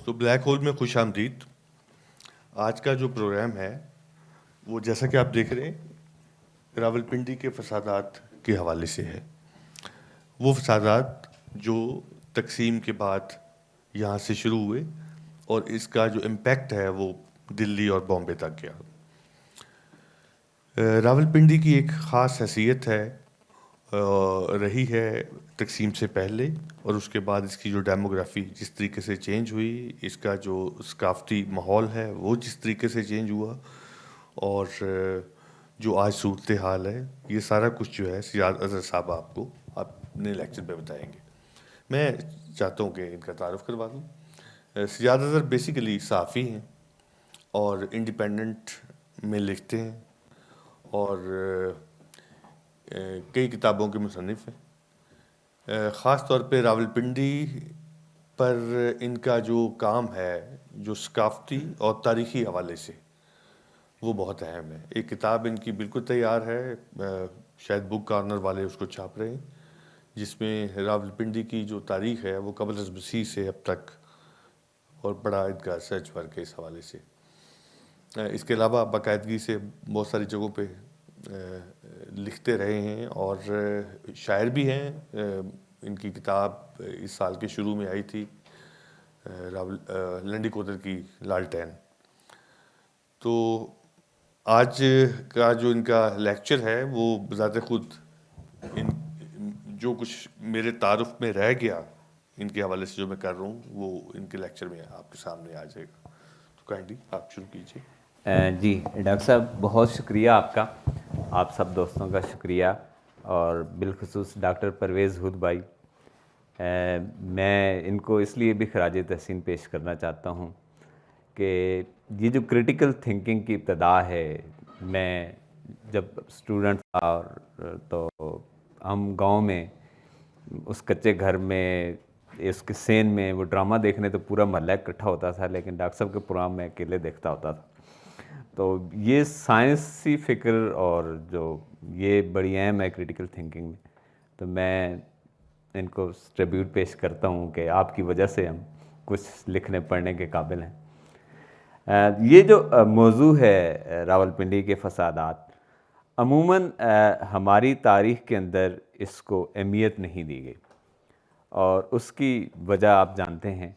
تو black hole میں خوش آمدید. آج کا جو پروگرام ہے وہ جیسا کہ آپ دیکھ رہے ہیں راولپنڈی کے فسادات کے حوالے سے ہے. وہ فسادات جو تقسیم کے بعد یہاں سے شروع ہوئے اور اس کا جو امپیکٹ ہے وہ دلی اور بامبے تک گیا. راولپنڈی کی ایک خاص حیثیت ہے رہی ہے تقسیم سے پہلے اور اس کے بعد اس کی جو ڈیموگرافی جس طریقے سے چینج ہوئی, اس کا جو ثقافتی ماحول ہے وہ جس طریقے سے چینج ہوا, اور جو آج صورتحال ہے, یہ سارا کچھ جو ہے سجاد اظہر صاحب آپ کو اپنے لیکچر پہ بتائیں گے. میں چاہتا ہوں کہ ان کا تعارف کروا دوں. سجاد اظہر بیسیکلی صحافی ہیں اور انڈیپینڈنٹ میں لکھتے ہیں اور کئی کتابوں کے مصنف ہیں. خاص طور پہ راولپنڈی پر ان کا جو کام ہے جو ثقافتی اور تاریخی حوالے سے وہ بہت اہم ہے. ایک کتاب ان کی بالکل تیار ہے, شاید بک کارنر والے اس کو چھاپ رہے ہیں, جس میں راولپنڈی کی جو تاریخ ہے وہ قبل از مسیح سے اب تک, اور بڑا ان کا سرچ ورک ہے اس حوالے سے. اس کے علاوہ باقاعدگی سے بہت ساری جگہوں پہ لکھتے رہے ہیں اور شاعر بھی ہیں. ان کی کتاب اس سال کے شروع میں آئی تھی, لنڈی کوتر کی لالٹین. تو آج کا جو ان کا لیکچر ہے وہ بذات خود ان جو کچھ میرے تعارف میں رہ گیا ان کے حوالے سے جو میں کر رہا ہوں وہ ان کے لیکچر میں آپ کے سامنے آ جائے گا. تو کائنڈلی آپ شروع کیجیے. جی ڈاکٹر صاحب بہت شکریہ آپ کا, آپ سب دوستوں کا شکریہ, اور بالخصوص ڈاکٹر پرویز ہود بھائی. میں ان کو اس لیے بھی خراج تحسین پیش کرنا چاہتا ہوں کہ یہ جو کریٹیکل تھنکنگ کی ابتدا ہے, میں جب اسٹوڈنٹ تھا تو ہم گاؤں میں اس کچے گھر میں اس کے سین میں وہ ڈرامہ دیکھنے تو پورا محلہ اکٹھا ہوتا تھا, لیکن ڈاکٹر صاحب کے پروگرام میں اکیلے دیکھتا ہوتا تھا. تو یہ سائنسی فکر اور جو یہ بڑی اہم ہے کریٹیکل تھنکنگ میں, تو میں ان کو ٹریبیوٹ پیش کرتا ہوں کہ آپ کی وجہ سے ہم کچھ لکھنے پڑھنے کے قابل ہیں. یہ جو موضوع ہے راولپنڈی کے فسادات, عموماً ہماری تاریخ کے اندر اس کو اہمیت نہیں دی گئی, اور اس کی وجہ آپ جانتے ہیں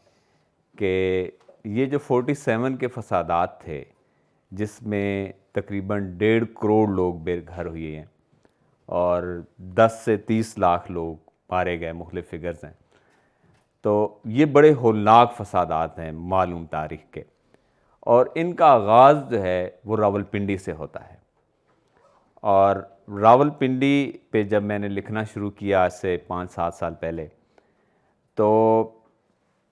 کہ یہ جو 47 کے فسادات تھے جس میں تقریباً 1.5 کروڑ لوگ بے گھر ہوئے ہیں اور 10 سے 30 لاکھ لوگ مارے گئے, مختلف فگرز ہیں. تو یہ بڑے ہولناک فسادات ہیں معلوم تاریخ کے, اور ان کا آغاز جو ہے وہ راولپنڈی سے ہوتا ہے. اور راولپنڈی پہ جب میں نے لکھنا شروع کیا آج سے 5-7 سال پہلے, تو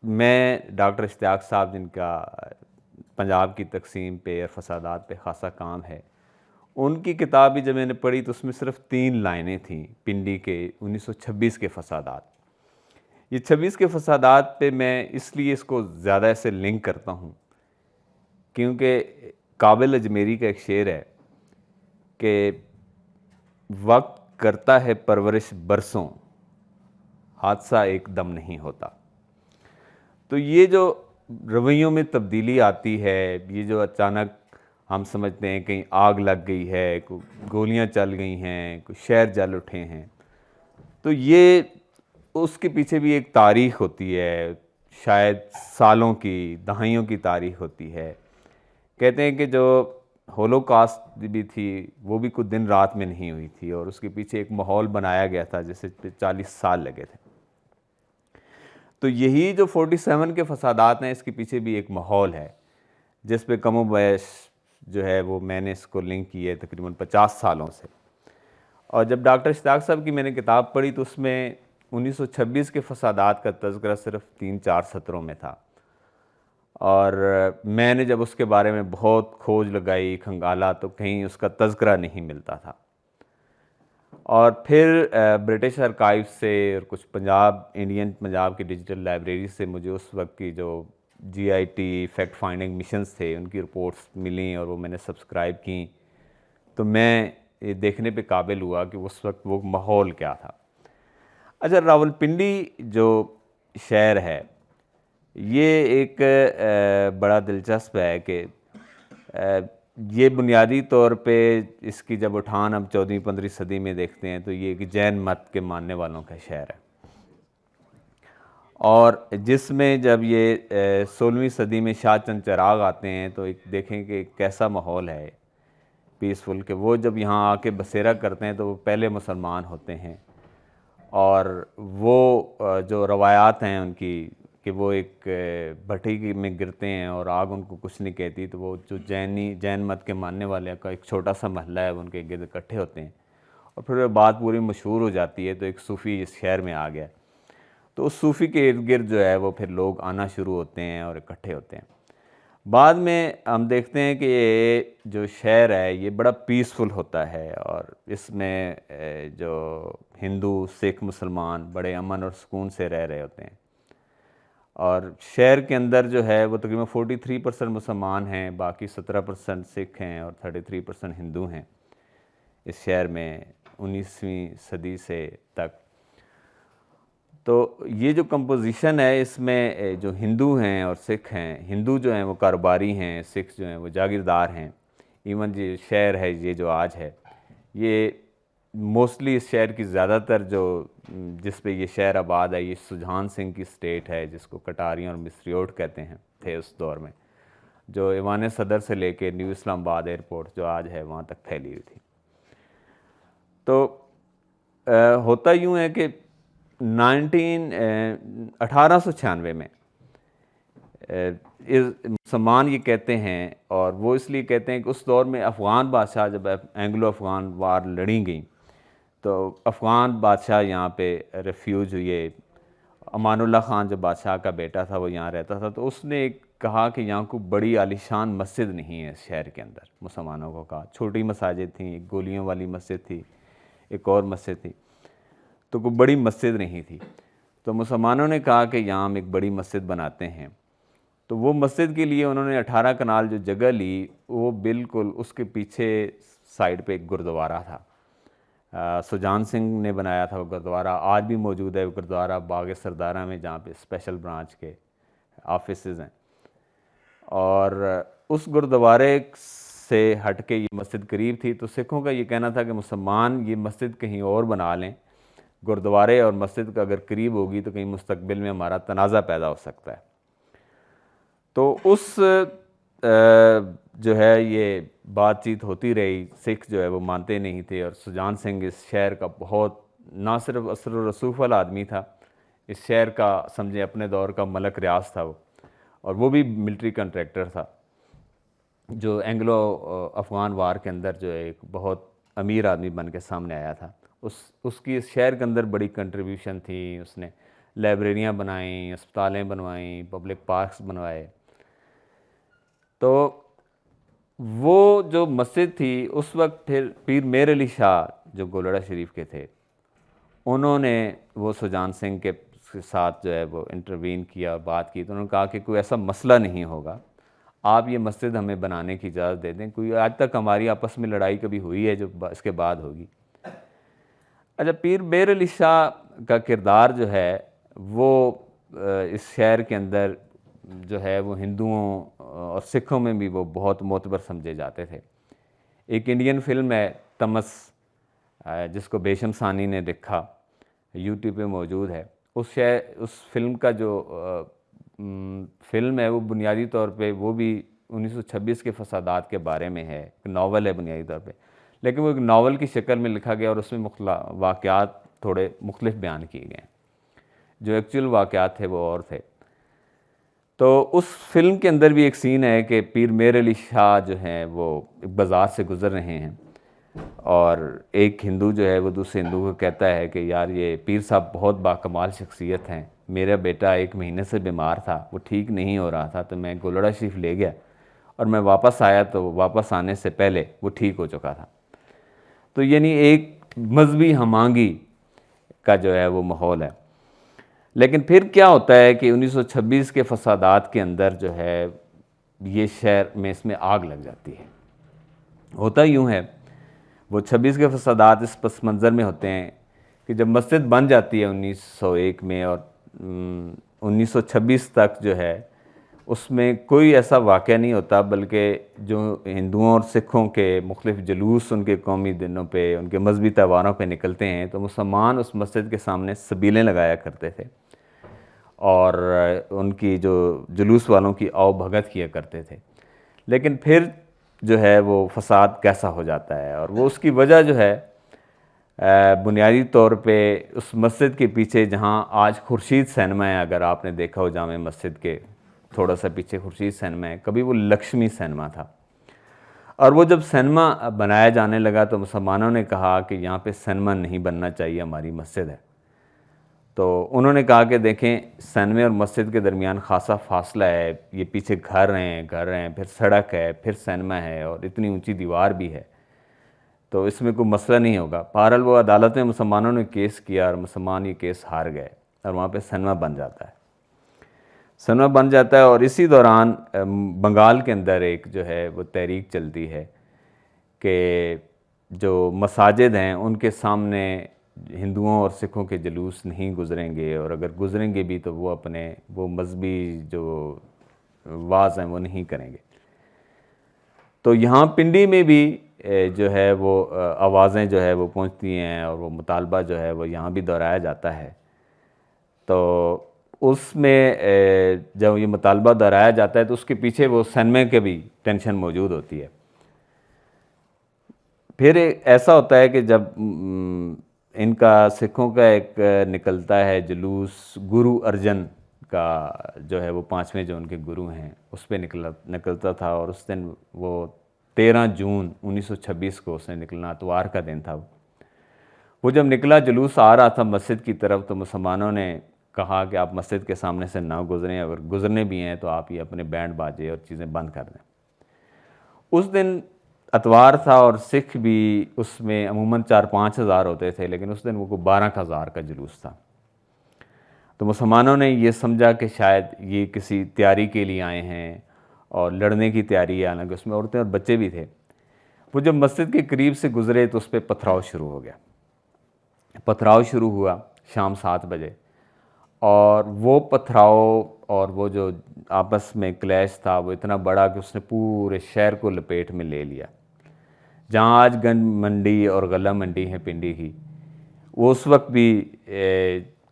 میں ڈاکٹر اشتیاق صاحب جن کا پنجاب کی تقسیم پہ اور فسادات پہ خاصا کام ہے, ان کی کتاب بھی جب میں نے پڑھی تو اس میں صرف 3 لائنیں تھیں پنڈی کے 1926 کے فسادات. یہ 26 کے فسادات پہ میں اس لیے اس کو زیادہ ایسے لنک کرتا ہوں کیونکہ قابل اجمیری کا ایک شعر ہے کہ وقت کرتا ہے پرورش برسوں, حادثہ ایک دم نہیں ہوتا. تو یہ جو رویوں میں تبدیلی آتی ہے, یہ جو اچانک ہم سمجھتے ہیں کہیں آگ لگ گئی ہے, گولیاں چل گئی ہیں, کوئی شہر جل اٹھے ہیں, تو یہ اس کے پیچھے بھی ایک تاریخ ہوتی ہے, شاید سالوں کی, دہائیوں کی تاریخ ہوتی ہے. کہتے ہیں کہ جو ہولوکاسٹ بھی تھی وہ بھی کچھ دن رات میں نہیں ہوئی تھی, اور اس کے پیچھے ایک ماحول بنایا گیا تھا جسے 40 سال لگے تھے. تو یہی جو 47 کے فسادات ہیں اس کے پیچھے بھی ایک ماحول ہے جس پہ کم و بیش جو ہے وہ میں نے اس کو لنک کی ہے تقریباً 50 سالوں سے. اور جب ڈاکٹر اشتیاق صاحب کی میں نے کتاب پڑھی تو اس میں 1926 کے فسادات کا تذکرہ صرف 3-4 سطروں میں تھا, اور میں نے جب اس کے بارے میں بہت کھوج لگائی, کھنگالا, تو کہیں اس کا تذکرہ نہیں ملتا تھا. اور پھر برٹش آرکائیو سے اور کچھ انڈین پنجاب کی ڈیجیٹل لائبریری سے مجھے اس وقت کی جو GIT فیکٹ فائنڈنگ مشنز تھے ان کی رپورٹس ملیں اور وہ میں نے سبسکرائب کیں, تو میں یہ دیکھنے پہ قابل ہوا کہ اس وقت وہ ماحول کیا تھا. اچھا, راولپنڈی جو شہر ہے یہ ایک بڑا دلچسپ ہے کہ یہ بنیادی طور پہ اس کی جب اٹھان ہم 14ویں-15ویں صدی میں دیکھتے ہیں تو یہ ایک جین مت کے ماننے والوں کا شہر ہے، اور جس میں جب یہ 16ویں صدی میں شاہ چند چراغ آتے ہیں تو ایک دیکھیں کہ کیسا ماحول ہے پیسفل، کہ وہ جب یہاں آ کے بسیرا کرتے ہیں تو وہ پہلے مسلمان ہوتے ہیں، اور وہ جو روایات ہیں ان کی کہ وہ ایک بھٹی میں گرتے ہیں اور آگ ان کو کچھ نہیں کہتی، تو وہ جو جین مت کے ماننے والے کا ایک چھوٹا سا محلہ ہے ان کے گرد اکٹھے ہوتے ہیں، اور پھر بات پوری مشہور ہو جاتی ہے تو ایک صوفی اس شہر میں آ گیا، تو اس صوفی کے ارد گرد جو ہے وہ پھر لوگ آنا شروع ہوتے ہیں اور اکٹھے ہوتے ہیں۔ بعد میں ہم دیکھتے ہیں کہ یہ جو شہر ہے یہ بڑا پیسفل ہوتا ہے، اور اس میں جو ہندو سکھ مسلمان بڑے امن اور سکون سے رہ رہے ہوتے ہیں، اور شہر کے اندر جو ہے وہ تقریباً 43% مسلمان ہیں، باقی 17% سکھ ہیں اور 33% ہندو ہیں اس شہر میں 19ویں صدی سے تک۔ تو یہ جو کمپوزیشن ہے اس میں جو ہندو ہیں اور سکھ ہیں، ہندو جو ہیں وہ کاروباری ہیں، سکھ جو ہیں وہ جاگیردار ہیں، ایون یہ شہر ہے یہ جو آج ہے یہ موسٹلی اس شہر کی زیادہ تر جو جس پہ یہ شہر آباد ہے یہ سجھان سنگھ کی سٹیٹ ہے، جس کو کٹاریاں اور مصریوٹ کہتے ہیں تھے اس دور میں، جو ایوان صدر سے لے کے نیو اسلام آباد ایئرپورٹ جو آج ہے وہاں تک پھیلی ہوئی تھی۔ تو ہوتا یوں ہے کہ 1896 میں مسلمان یہ کہتے ہیں، اور وہ اس لیے کہتے ہیں کہ اس دور میں افغان بادشاہ جب اینگلو افغان وار لڑیں گئیں تو افغان بادشاہ یہاں پہ ریفیوج ہوئے، امان اللہ خان جو بادشاہ کا بیٹا تھا وہ یہاں رہتا تھا، تو اس نے کہا کہ یہاں کو بڑی عالیشان مسجد نہیں ہے اس شہر کے اندر، مسلمانوں کو کہا، چھوٹی مساجد تھیں، ایک گولیوں والی مسجد تھی، ایک اور مسجد تھی، تو کوئی بڑی مسجد نہیں تھی، تو مسلمانوں نے کہا کہ یہاں ہم ایک بڑی مسجد بناتے ہیں، تو وہ مسجد کے لیے انہوں نے 18 کنال جو جگہ لی وہ بالکل اس کے پیچھے سائڈ پہ ایک گردوارہ تھا، سجان سنگھ نے بنایا تھا وہ گردوارہ، آج بھی موجود ہے وہ گردوارہ باغ سردارہ میں جہاں پہ اسپیشل برانچ کے آفیسز ہیں، اور اس گردوارے سے ہٹ کے یہ مسجد قریب تھی، تو سکھوں کا یہ کہنا تھا کہ مسلمان یہ مسجد کہیں اور بنا لیں، گردوارے اور مسجد کا اگر قریب ہوگی تو کہیں مستقبل میں ہمارا تنازع پیدا ہو سکتا ہے۔ تو اس جو ہے یہ بات چیت ہوتی رہی، سکھ جو ہے وہ مانتے نہیں تھے، اور سجان سنگھ اس شہر کا بہت نہ صرف اثر و رسوخ والا آدمی تھا، اس شہر کا سمجھیں اپنے دور کا ملک ریاض تھا وہ، اور وہ بھی ملٹری کنٹریکٹر تھا جو اینگلو افغان وار کے اندر جو ہے ایک بہت امیر آدمی بن کے سامنے آیا تھا، اس کی اس شہر کے اندر بڑی کنٹریبیوشن تھی، اس نے لائبریریاں بنائیں، اسپتالیں بنوائیں، پبلک پارکس بنوائے۔ تو وہ جو مسجد تھی اس وقت پھر پیر میر علی شاہ جو گولڑا شریف کے تھے انہوں نے وہ سجان سنگھ کے ساتھ جو ہے وہ انٹروین کیا اور بات کی، تو انہوں نے کہا کہ کوئی ایسا مسئلہ نہیں ہوگا، آپ یہ مسجد ہمیں بنانے کی اجازت دے دیں، کوئی آج تک ہماری آپس میں لڑائی کبھی ہوئی ہے جو اس کے بعد ہوگی۔ اچھا، پیر میر علی شاہ کا کردار جو ہے وہ اس شہر کے اندر جو ہے وہ ہندوؤں اور سکھوں میں بھی وہ بہت معتبر سمجھے جاتے تھے۔ ایک انڈین فلم ہے تمس جس کو بیشم ثانی نے لکھا، یوٹیوب پہ موجود ہے، اس فلم کا جو فلم ہے وہ بنیادی طور پہ وہ بھی 1926 کے فسادات کے بارے میں ہے، ایک ناول ہے بنیادی طور پہ، لیکن وہ ایک ناول کی شکل میں لکھا گیا اور اس میں واقعات تھوڑے مختلف بیان کیے گئے ہیں، جو ایکچوئل واقعات تھے وہ اور تھے۔ تو اس فلم کے اندر بھی ایک سین ہے کہ پیر میر علی شاہ جو ہیں وہ ایک بازار سے گزر رہے ہیں، اور ایک ہندو جو ہے وہ دوسرے ہندو کو کہتا ہے کہ یار یہ پیر صاحب بہت باکمال شخصیت ہیں، میرا بیٹا 1 مہینے سے بیمار تھا، وہ ٹھیک نہیں ہو رہا تھا، تو میں گولڑا شریف لے گیا اور میں واپس آیا تو واپس آنے سے پہلے وہ ٹھیک ہو چکا تھا۔ تو یعنی ایک مذہبی ہم آہنگی کا جو ہے وہ ماحول ہے۔ لیکن پھر کیا ہوتا ہے کہ 1926 کے فسادات کے اندر جو ہے یہ شہر میں اس میں آگ لگ جاتی ہے۔ ہوتا یوں ہے، وہ 26 کے فسادات اس پس منظر میں ہوتے ہیں کہ جب مسجد بن جاتی ہے 1901 میں اور 1926 تک جو ہے اس میں کوئی ایسا واقعہ نہیں ہوتا، بلکہ جو ہندوؤں اور سکھوں کے مختلف جلوس ان کے قومی دنوں پہ، ان کے مذہبی تہواروں پہ نکلتے ہیں تو مسلمان اس مسجد کے سامنے سبیلیں لگایا کرتے تھے اور ان کی جو جلوس والوں کی آؤ بھگت کیا کرتے تھے. لیکن پھر جو ہے وہ فساد کیسا ہو جاتا ہے، اور وہ اس کی وجہ جو ہے بنیادی طور پہ اس مسجد کے پیچھے جہاں آج خورشید سینما ہے، اگر آپ نے دیکھا ہو جامع مسجد کے تھوڑا سا پیچھے خورشید سینما ہے، کبھی وہ لکشمی سینما تھا. اور وہ جب سینما بنایا جانے لگا تو مسلمانوں نے کہا کہ یہاں پہ سینما نہیں بننا چاہیے، ہماری مسجد ہے. تو انہوں نے کہا کہ دیکھیں سینمے اور مسجد کے درمیان خاصا فاصلہ ہے، یہ پیچھے گھر ہیں پھر سڑک ہے، پھر سینما ہے، اور اتنی اونچی دیوار بھی ہے، تو اس میں کوئی مسئلہ نہیں ہوگا. بہرحال وہ عدالت میں مسلمانوں نے کیس کیا اور مسلمان یہ کیس ہار گئے اور وہاں پہ سینما بن جاتا ہے. اور اسی دوران بنگال کے اندر ایک جو ہے وہ تحریک چلتی ہے کہ جو مساجد ہیں ان کے سامنے ہندوؤں اور سکھوں کے جلوس نہیں گزریں گے، اور اگر گزریں گے بھی تو وہ مذہبی جو واز ہیں وہ نہیں کریں گے. تو یہاں پنڈی میں بھی جو ہے وہ آوازیں جو ہے وہ پہنچتی ہیں اور وہ مطالبہ جو ہے وہ یہاں بھی دہرایا جاتا ہے. تو اس میں جب یہ مطالبہ دہرایا جاتا ہے تو اس کے پیچھے وہ سینمے کے بھی ٹینشن موجود ہوتی ہے. پھر ایسا ہوتا ہے کہ جب ان کا سکھوں کا ایک نکلتا ہے جلوس گرو ارجن کا، جو ہے وہ 5ویں جو ان کے گرو ہیں اس پہ نکلتا تھا، اور اس دن وہ 13 جون 1926 کو اس نے نکلنا، اتوار کا دن تھا. وہ جب نکلا جلوس آ رہا تھا مسجد کی طرف تو مسلمانوں نے کہا کہ آپ مسجد کے سامنے سے نہ گزریں، اگر گزرنے بھی ہیں تو آپ یہ اپنے بینڈ باجے اور چیزیں بند کر دیں. اس دن اتوار تھا اور سکھ بھی اس میں عموماً 4-5 ہزار ہوتے تھے، لیکن اس دن وہ 12 ہزار کا جلوس تھا. تو مسلمانوں نے یہ سمجھا کہ شاید یہ کسی تیاری کے لیے آئے ہیں اور لڑنے کی تیاری ہے، حالانکہ اس میں عورتیں اور بچے بھی تھے. وہ جب مسجد کے قریب سے گزرے تو اس پہ پتھراؤ شروع ہو گیا. پتھراؤ شروع ہوا شام 7 بجے، اور وہ پتھراؤ اور وہ جو آپس میں کلیش تھا وہ اتنا بڑا کہ اس نے پورے شہر کو لپیٹ میں لے لیا. جہاں آج گنج منڈی اور غلہ منڈی ہے پنڈی کی، وہ اس وقت بھی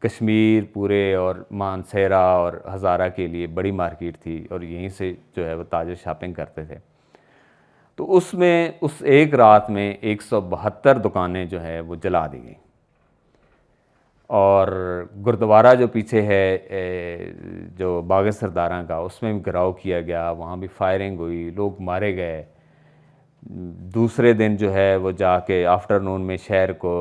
کشمیر پورے اور مانسہرہ اور ہزارہ کے لیے بڑی مارکیٹ تھی، اور یہیں سے جو ہے وہ تاجر شاپنگ کرتے تھے. تو اس میں اس ایک رات میں 172 دکانیں جو ہے وہ جلا دی گئیں، اور گردوارہ جو پیچھے ہے جو باغ سرداراں کا، اس میں بھی گھراؤ کیا گیا، وہاں بھی فائرنگ ہوئی، لوگ مارے گئے. دوسرے دن جو ہے وہ جا کے آفٹرنون میں شہر کو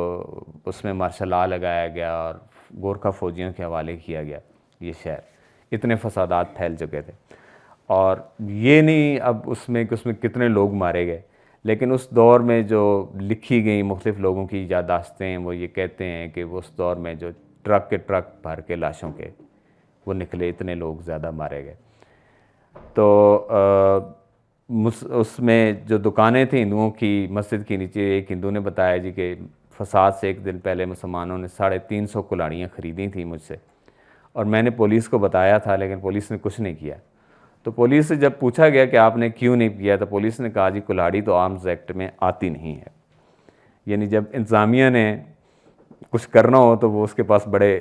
اس میں مارشل لاء لگایا گیا اور گورکھا فوجیوں کے حوالے کیا گیا یہ شہر. اتنے فسادات پھیل چکے تھے، اور یہ نہیں اب اس میں کتنے لوگ مارے گئے، لیکن اس دور میں جو لکھی گئی مختلف لوگوں کی یادداشتیں وہ یہ کہتے ہیں کہ وہ اس دور میں جو ٹرک کے ٹرک بھر کے لاشوں کے وہ نکلے، اتنے لوگ زیادہ مارے گئے. تو اس میں جو دکانیں تھیں ہندوؤں کی مسجد کے نیچے، ایک ہندو نے بتایا جی کہ فساد سے ایک دن پہلے مسلمانوں نے 350 کلاڑیاں خریدی تھیں مجھ سے، اور میں نے پولیس کو بتایا تھا لیکن پولیس نے کچھ نہیں کیا. تو پولیس سے جب پوچھا گیا کہ آپ نے کیوں نہیں کیا تو پولیس نے کہا جی کلاڑی تو آرمز ایکٹ میں آتی نہیں ہے. یعنی جب انتظامیہ نے کچھ کرنا ہو تو وہ اس کے پاس بڑے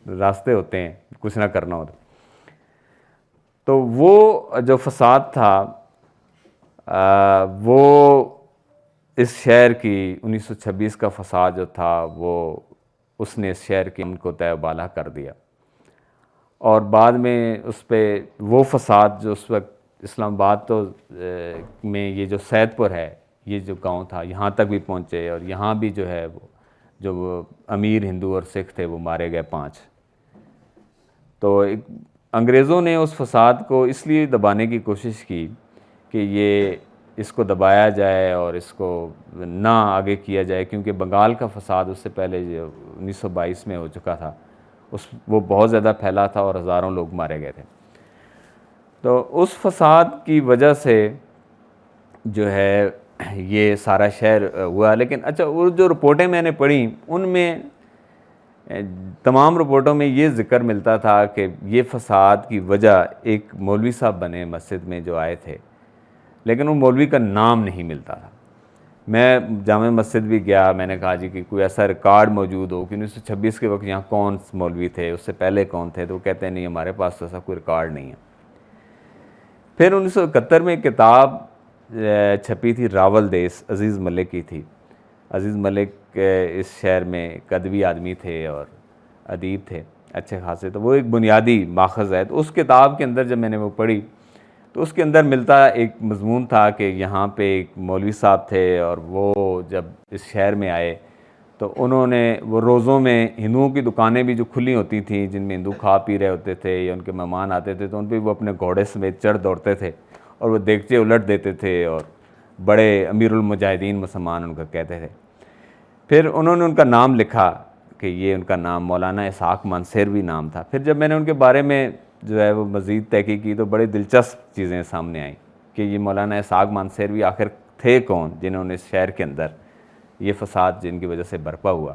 راستے ہوتے ہیں کچھ نہ کرنا ہو. تو وہ جو فساد تھا وہ اس شہر کی 1926 کا فساد جو تھا وہ اس نے اس شہر کے امن کو تہ و بالا کر دیا. اور بعد میں اس پہ وہ فساد جو اس وقت اسلام آباد تو میں یہ جو سید پور ہے یہ جو گاؤں تھا یہاں تک بھی پہنچے، اور یہاں بھی جو ہے وہ جو امیر ہندو اور سکھ تھے وہ مارے گئے 5. تو انگریزوں نے اس فساد کو اس لیے دبانے کی کوشش کی کہ اس کو دبایا جائے اور اس کو نہ آگے کیا جائے، کیونکہ بنگال کا فساد اس سے پہلے جو 1922 میں ہو چکا تھا وہ بہت زیادہ پھیلا تھا اور ہزاروں لوگ مارے گئے تھے. تو اس فساد کی وجہ سے جو ہے یہ سارا شہر ہوا. لیکن اچھا وہ جو رپورٹیں میں نے پڑھی ان میں تمام رپورٹوں میں یہ ذکر ملتا تھا کہ یہ فساد کی وجہ ایک مولوی صاحب بنے مسجد میں جو آئے تھے، لیکن ان مولوی کا نام نہیں ملتا تھا۔ میں جامع مسجد بھی گیا، میں نے کہا جی کہ کوئی ایسا ریکارڈ موجود ہو کہ 1926 کے وقت یہاں کون مولوی تھے، اس سے پہلے کون تھے، تو وہ کہتے ہیں نہیں ہمارے پاس تو ایسا کوئی ریکارڈ نہیں ہے۔ پھر 1971 میں ایک کتاب چھپی تھی راول دیس، عزیز ملک کی تھی۔ عزیز ملک اس شہر میں ایک ادبی آدمی تھے اور ادیب تھے اچھے خاصے، تو وہ ایک بنیادی ماخذ ہے۔ تو اس کتاب کے اندر جب میں نے وہ پڑھی تو اس کے اندر ملتا ایک مضمون تھا کہ یہاں پہ ایک مولوی صاحب تھے اور وہ جب اس شہر میں آئے تو انہوں نے وہ روزوں میں ہندوؤں کی دکانیں بھی جو کھلی ہوتی تھیں جن میں ہندو کھا پی رہے ہوتے تھے یا ان کے مہمان آتے تھے تو ان پہ وہ اپنے گھوڑے سمیت چڑھ دوڑتے تھے اور وہ دیگچے الٹ دیتے تھے اور بڑے امیر المجاہدین مسلمان ان کا کہتے تھے۔ پھر انہوں نے ان کا نام لکھا کہ یہ ان کا نام مولانا اسحاق مانسیروی نام تھا۔ پھر جب میں نے ان کے بارے میں جو ہے وہ مزید تحقیق کی تو بڑی دلچسپ چیزیں سامنے آئیں کہ یہ مولانا اسحاق مانسیروی آخر تھے کون جنہوں نے اس شہر کے اندر یہ فساد جن کی وجہ سے برپا ہوا۔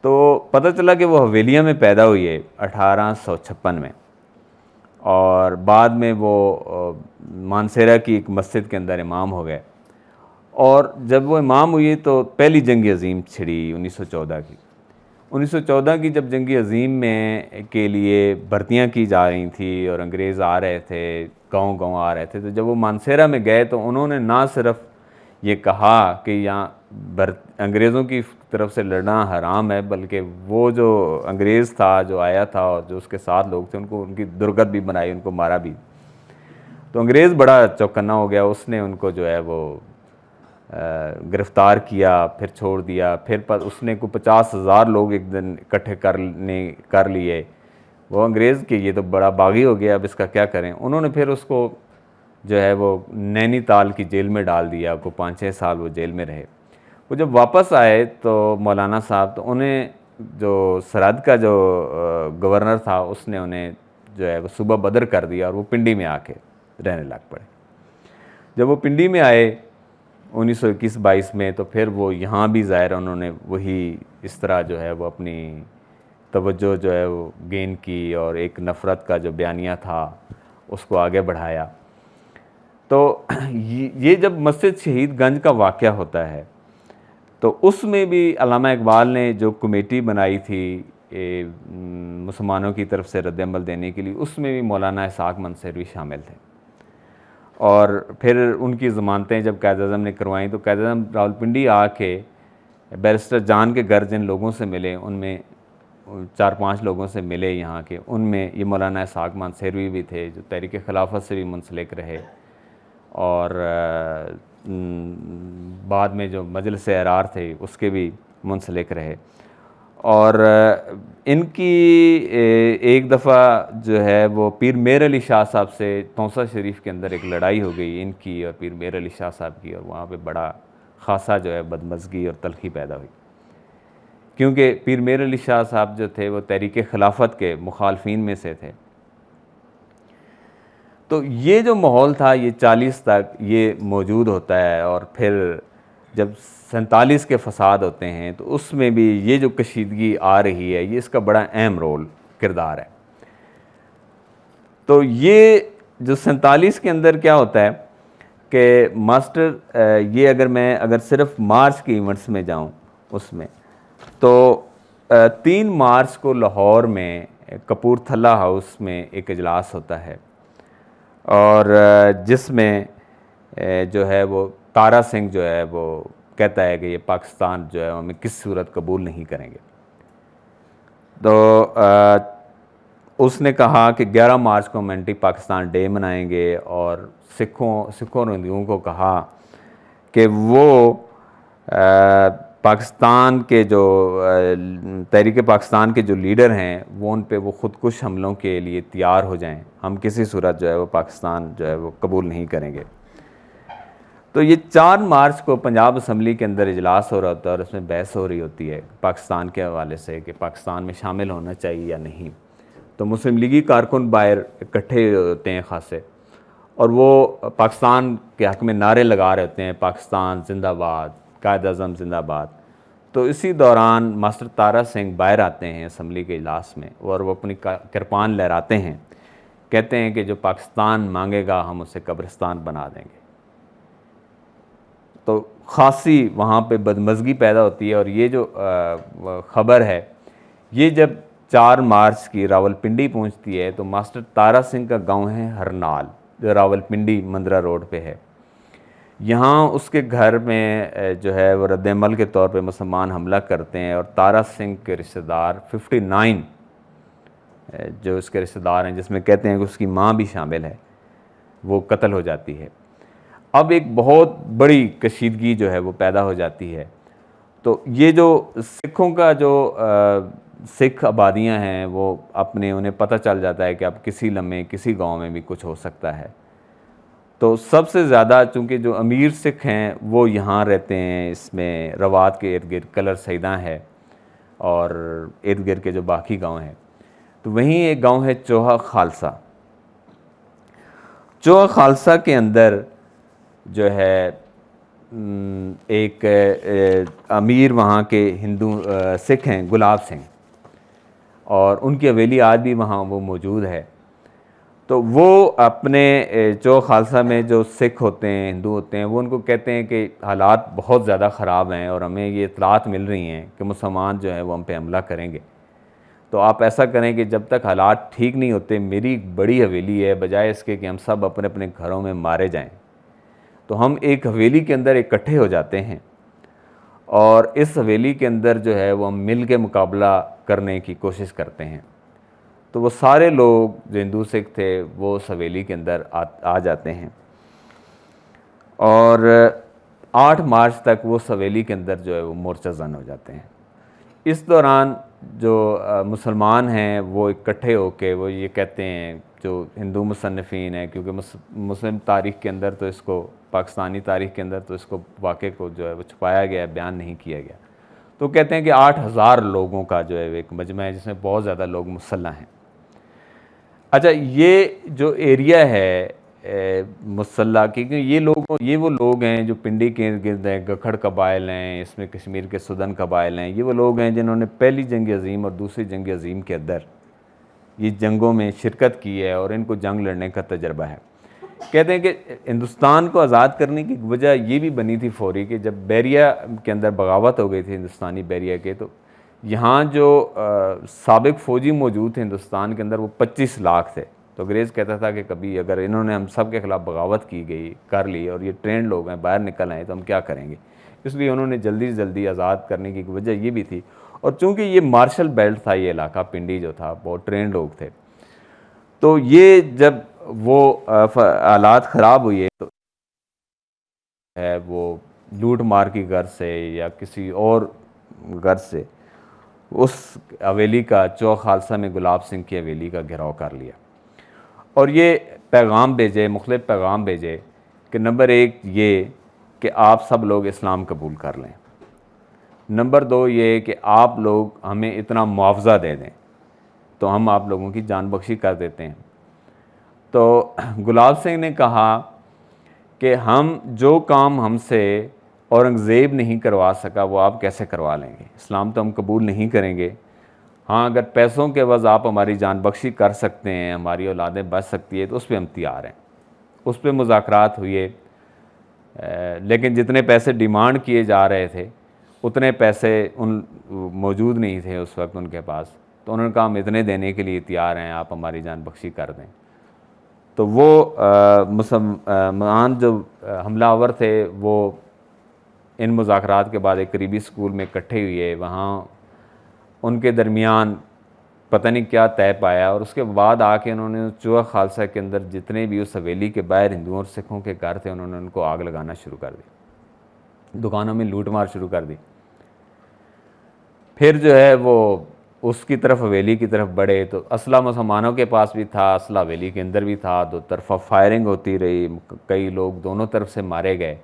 تو پتہ چلا کہ وہ حویلیہ میں پیدا ہوئی ہے 1856 میں، اور بعد میں وہ مانسیرا کی ایک مسجد کے اندر امام ہو گئے، اور جب وہ امام ہوئی تو پہلی جنگ عظیم چھڑی 1914 کی۔ 1914 کی جب جنگ عظیم میں کے لیے بھرتیاں کی جا رہی تھیں اور انگریز آ رہے تھے، گاؤں گاؤں آ رہے تھے، تو جب وہ مانسیرا میں گئے تو انہوں نے نہ صرف یہ کہا کہ یہاں انگریزوں کی طرف سے لڑنا حرام ہے، بلکہ وہ جو انگریز تھا جو آیا تھا اور جو اس کے ساتھ لوگ تھے ان کو ان کی درگت بھی بنائی، ان کو مارا بھی۔ تو انگریز بڑا چوکنا ہو گیا، اس نے ان کو جو ہے وہ گرفتار کیا، پھر چھوڑ دیا۔ پھر اس نے کو 50,000 لوگ ایک دن اکٹھے کر لیے۔ وہ انگریز کہ یہ تو بڑا باغی ہو گیا، اب اس کا کیا کریں۔ انہوں نے پھر اس کو جو ہے وہ نینی تال کی جیل میں ڈال دیا، کو 5-6 سال وہ جیل میں رہے۔ وہ جب واپس آئے تو مولانا صاحب تو انہیں جو سرحد کا جو گورنر تھا اس نے انہیں جو ہے وہ صوبہ بدر کر دیا اور وہ پنڈی میں آ کے رہنے لگ پڑے۔ جب وہ پنڈی میں آئے 1921-22 میں تو پھر وہ یہاں بھی ظاہر انہوں نے وہی اس طرح جو ہے وہ اپنی توجہ جو ہے وہ گین کی اور ایک نفرت کا جو بیانیہ تھا اس کو آگے بڑھایا۔ تو یہ جب مسجد شہید گنج کا واقعہ ہوتا ہے تو اس میں بھی علامہ اقبال نے جو کمیٹی بنائی تھی مسلمانوں کی طرف سے رد عمل دینے کے لیے، اس میں بھی مولانا اسحاق مانسیروی شامل تھے۔ اور پھر ان کی ضمانتیں جب قائد اعظم نے کروائیں تو قائد اعظم راولپنڈی آ کے بیرسٹر جان کے گھر جن لوگوں سے ملے ان میں 4-5 لوگوں سے ملے یہاں کے، ان میں یہ مولانا اسحاق مانسیروی بھی تھے جو تحریک خلافت سے بھی منسلک رہے، اور بعد میں جو مجلس احرار تھے اس کے بھی منسلک رہے۔ اور ان کی ایک دفعہ جو ہے وہ پیر میر علی شاہ صاحب سے توسہ شریف کے اندر ایک لڑائی ہو گئی ان کی اور پیر میر علی شاہ صاحب کی، اور وہاں پہ بڑا خاصا جو ہے بدمزگی اور تلخی پیدا ہوئی، کیونکہ پیر میر علی شاہ صاحب جو تھے وہ تحریک خلافت کے مخالفین میں سے تھے۔ تو یہ جو ماحول تھا یہ 40 تک یہ موجود ہوتا ہے، اور پھر جب 47 کے فساد ہوتے ہیں تو اس میں بھی یہ جو کشیدگی آ رہی ہے یہ اس کا بڑا اہم رول کردار ہے۔ تو یہ جو 47 کے اندر کیا ہوتا ہے کہ ماسٹر یہ اگر صرف مارچ کے ایونٹس میں جاؤں اس میں تو 3 مارچ کو لاہور میں کپور تھلہ ہاؤس میں ایک اجلاس ہوتا ہے، اور جس میں جو ہے وہ تارا سنگھ جو ہے وہ کہتا ہے کہ یہ پاکستان جو ہے ہمیں کس صورت قبول نہیں کریں گے۔ تو اس نے کہا کہ 11 مارچ کو ہم اینٹی پاکستان ڈے منائیں گے، اور سکھوں اور ہندوؤں کو کہا کہ وہ پاکستان کے جو تحریک پاکستان کے جو لیڈر ہیں وہ ان پہ وہ خودکش حملوں کے لیے تیار ہو جائیں، ہم کسی صورت جو ہے وہ پاکستان جو ہے وہ قبول نہیں کریں گے۔ تو یہ 4 مارچ کو پنجاب اسمبلی کے اندر اجلاس ہو رہا ہوتا ہے اور اس میں بحث ہو رہی ہوتی ہے پاکستان کے حوالے سے کہ پاکستان میں شامل ہونا چاہیے یا نہیں۔ تو مسلم لیگی کارکن باہر اکٹھے ہوتے ہیں خاصے، اور وہ پاکستان کے حق میں نعرے لگا رہے ہوتے ہیں، پاکستان زندہ باد، قائد اعظم زندہ باد۔ تو اسی دوران ماسٹر تارا سنگھ باہر آتے ہیں اسمبلی کے اجلاس میں اور وہ اپنی کرپان لہراتے ہیں، کہتے ہیں کہ جو پاکستان مانگے گا ہم اسے قبرستان بنا دیں گے۔ تو خاصی وہاں پہ بدمزگی پیدا ہوتی ہے، اور یہ جو خبر ہے یہ جب 4 مارچ کی راولپنڈی پہنچتی ہے تو ماسٹر تارا سنگھ کا گاؤں ہے ہرنال، جو راولپنڈی مندرہ روڈ پہ ہے۔ یہاں اس کے گھر میں جو ہے وہ رد عمل کے طور پہ مسلمان حملہ کرتے ہیں، اور تارا سنگھ کے رشتہ دار 59 جو اس کے رشتہ دار ہیں، جس میں کہتے ہیں کہ اس کی ماں بھی شامل ہے، وہ قتل ہو جاتی ہے۔ اب ایک بہت بڑی کشیدگی جو ہے وہ پیدا ہو جاتی ہے۔ تو یہ جو سکھوں کا جو سکھ آبادیاں ہیں وہ انہیں پتہ چل جاتا ہے کہ اب کسی لمحے کسی گاؤں میں بھی کچھ ہو سکتا ہے۔ تو سب سے زیادہ چونکہ جو امیر سکھ ہیں وہ یہاں رہتے ہیں، اس میں روات کے ارد گرد کلر سیداں ہے اور ارد گرد کے جو باقی گاؤں ہیں۔ تو وہیں ایک گاؤں ہے چوہا خالصہ۔ چوہا خالصہ کے اندر جو ہے ایک امیر وہاں کے ہندو سکھ ہیں گلاب سنگھ، اور ان کی حویلی آج بھی وہاں وہ موجود ہے۔ تو وہ اپنے چوہا خالصہ میں جو سکھ ہوتے ہیں، ہندو ہوتے ہیں، وہ ان کو کہتے ہیں کہ حالات بہت زیادہ خراب ہیں اور ہمیں یہ اطلاعات مل رہی ہیں کہ مسلمان جو ہیں وہ ہم پہ حملہ کریں گے، تو آپ ایسا کریں کہ جب تک حالات ٹھیک نہیں ہوتے، میری ایک بڑی حویلی ہے، بجائے اس کے کہ ہم سب اپنے اپنے گھروں میں مارے جائیں، تو ہم ایک حویلی کے اندر اکٹھے ہو جاتے ہیں، اور اس حویلی کے اندر جو ہے وہ ہم مل کے مقابلہ کرنے کی کوشش کرتے ہیں۔ تو وہ سارے لوگ جو ہندو سکھ تھے وہ اس حویلی کے اندر آ جاتے ہیں، اور 8 مارچ تک وہ اس حویلی کے اندر جو ہے وہ مورچہ زن ہو جاتے ہیں۔ اس دوران جو مسلمان ہیں وہ اکٹھے ہو کے وہ یہ کہتے ہیں، جو ہندو مصنفین ہیں، کیونکہ مسلم تاریخ کے اندر تو اس کو، پاکستانی تاریخ کے اندر تو اس کو واقعے کو جو ہے وہ چھپایا گیا ہے، بیان نہیں کیا گیا، تو کہتے ہیں کہ 8000 لوگوں کا جو ہے ایک مجمع ہے جس میں بہت زیادہ لوگ مسلح ہیں۔ اچھا، یہ جو ایریا ہے مسلح، کیونکہ یہ وہ لوگ ہیں جو پنڈی کے ارد گرد ہیں، گکھڑ قبائل ہیں، اس میں کشمیر کے سدن قبائل ہیں، یہ وہ لوگ ہیں جنہوں نے پہلی جنگ عظیم اور دوسری جنگ عظیم کے اندر یہ جنگوں میں شرکت کی ہے اور ان کو جنگ لڑنے کا تجربہ ہے۔ کہتے ہیں کہ ہندوستان کو آزاد کرنے کی وجہ یہ بھی بنی تھی فوری، کہ جب بیریا کے اندر بغاوت ہو گئی تھی ہندوستانی بیریا کے، تو یہاں جو سابق فوجی موجود تھے ہندوستان کے اندر وہ 25 لاکھ تھے۔ تو انگریز کہتا تھا کہ کبھی اگر انہوں نے ہم سب کے خلاف بغاوت کر لی اور یہ ٹرینڈ لوگ ہیں باہر نکل آئے تو ہم کیا کریں گے، اس لیے انہوں نے جلدی سے جلدی آزاد کرنے کی وجہ یہ بھی تھی۔ اور چونکہ یہ مارشل بیلٹ تھا، یہ علاقہ پنڈی جو تھا بہت ٹرینڈ لوگ تھے، تو یہ جب وہ حالات خراب ہوئے تو ہے وہ لوٹ مار کی غرض سے یا کسی اور غرض سے اس حویلی کا، چوہا خالصہ میں گلاب سنگھ کی حویلی کا گھیراؤ کر لیا، اور یہ پیغام بھیجے، مختلف پیغام بھیجے کہ نمبر 1 یہ کہ آپ سب لوگ اسلام قبول کر لیں، نمبر 2 یہ کہ آپ لوگ ہمیں اتنا معاوضہ دے دیں تو ہم آپ لوگوں کی جان بخشی کر دیتے ہیں۔ تو گلاب سنگھ نے کہا کہ ہم جو کام ہم سے اورنگزیب نہیں کروا سکا وہ آپ کیسے کروا لیں گے، اسلام تو ہم قبول نہیں کریں گے، ہاں اگر پیسوں کے عوض آپ ہماری جان بخشی کر سکتے ہیں، ہماری اولادیں بچ سکتی ہے تو اس پہ ہم تیار ہیں۔ اس پہ مذاکرات ہوئے، لیکن جتنے پیسے ڈیمانڈ کیے جا رہے تھے اتنے پیسے موجود نہیں تھے اس وقت ان کے پاس، تو انہوں نے کہا ہم اتنے دینے کے لیے تیار ہیں، آپ ہماری جان بخشی کر دیں۔ تو وہ مسلمان جو حملہ آور تھے وہ ان مذاکرات کے بعد ایک قریبی اسکول میں اکٹھے ہوئے، وہاں ان کے درمیان پتہ نہیں کیا طے پایا، اور اس کے بعد آ کے انہوں نے چوہا خالصہ کے اندر جتنے بھی اس حویلی کے باہر ہندوؤں اور سکھوں کے گھر تھے انہوں نے ان کو آگ لگانا شروع کر دی، دکانوں میں لوٹ مار شروع کر دی۔ پھر جو ہے وہ اس کی طرف، حویلی کی طرف بڑھے، تو اسلحہ مسلمانوں کے پاس بھی تھا، اسلحہ حویلی کے اندر بھی تھا، دو طرفہ فائرنگ ہوتی رہی، کئی لوگ دونوں طرف سے مارے گئے،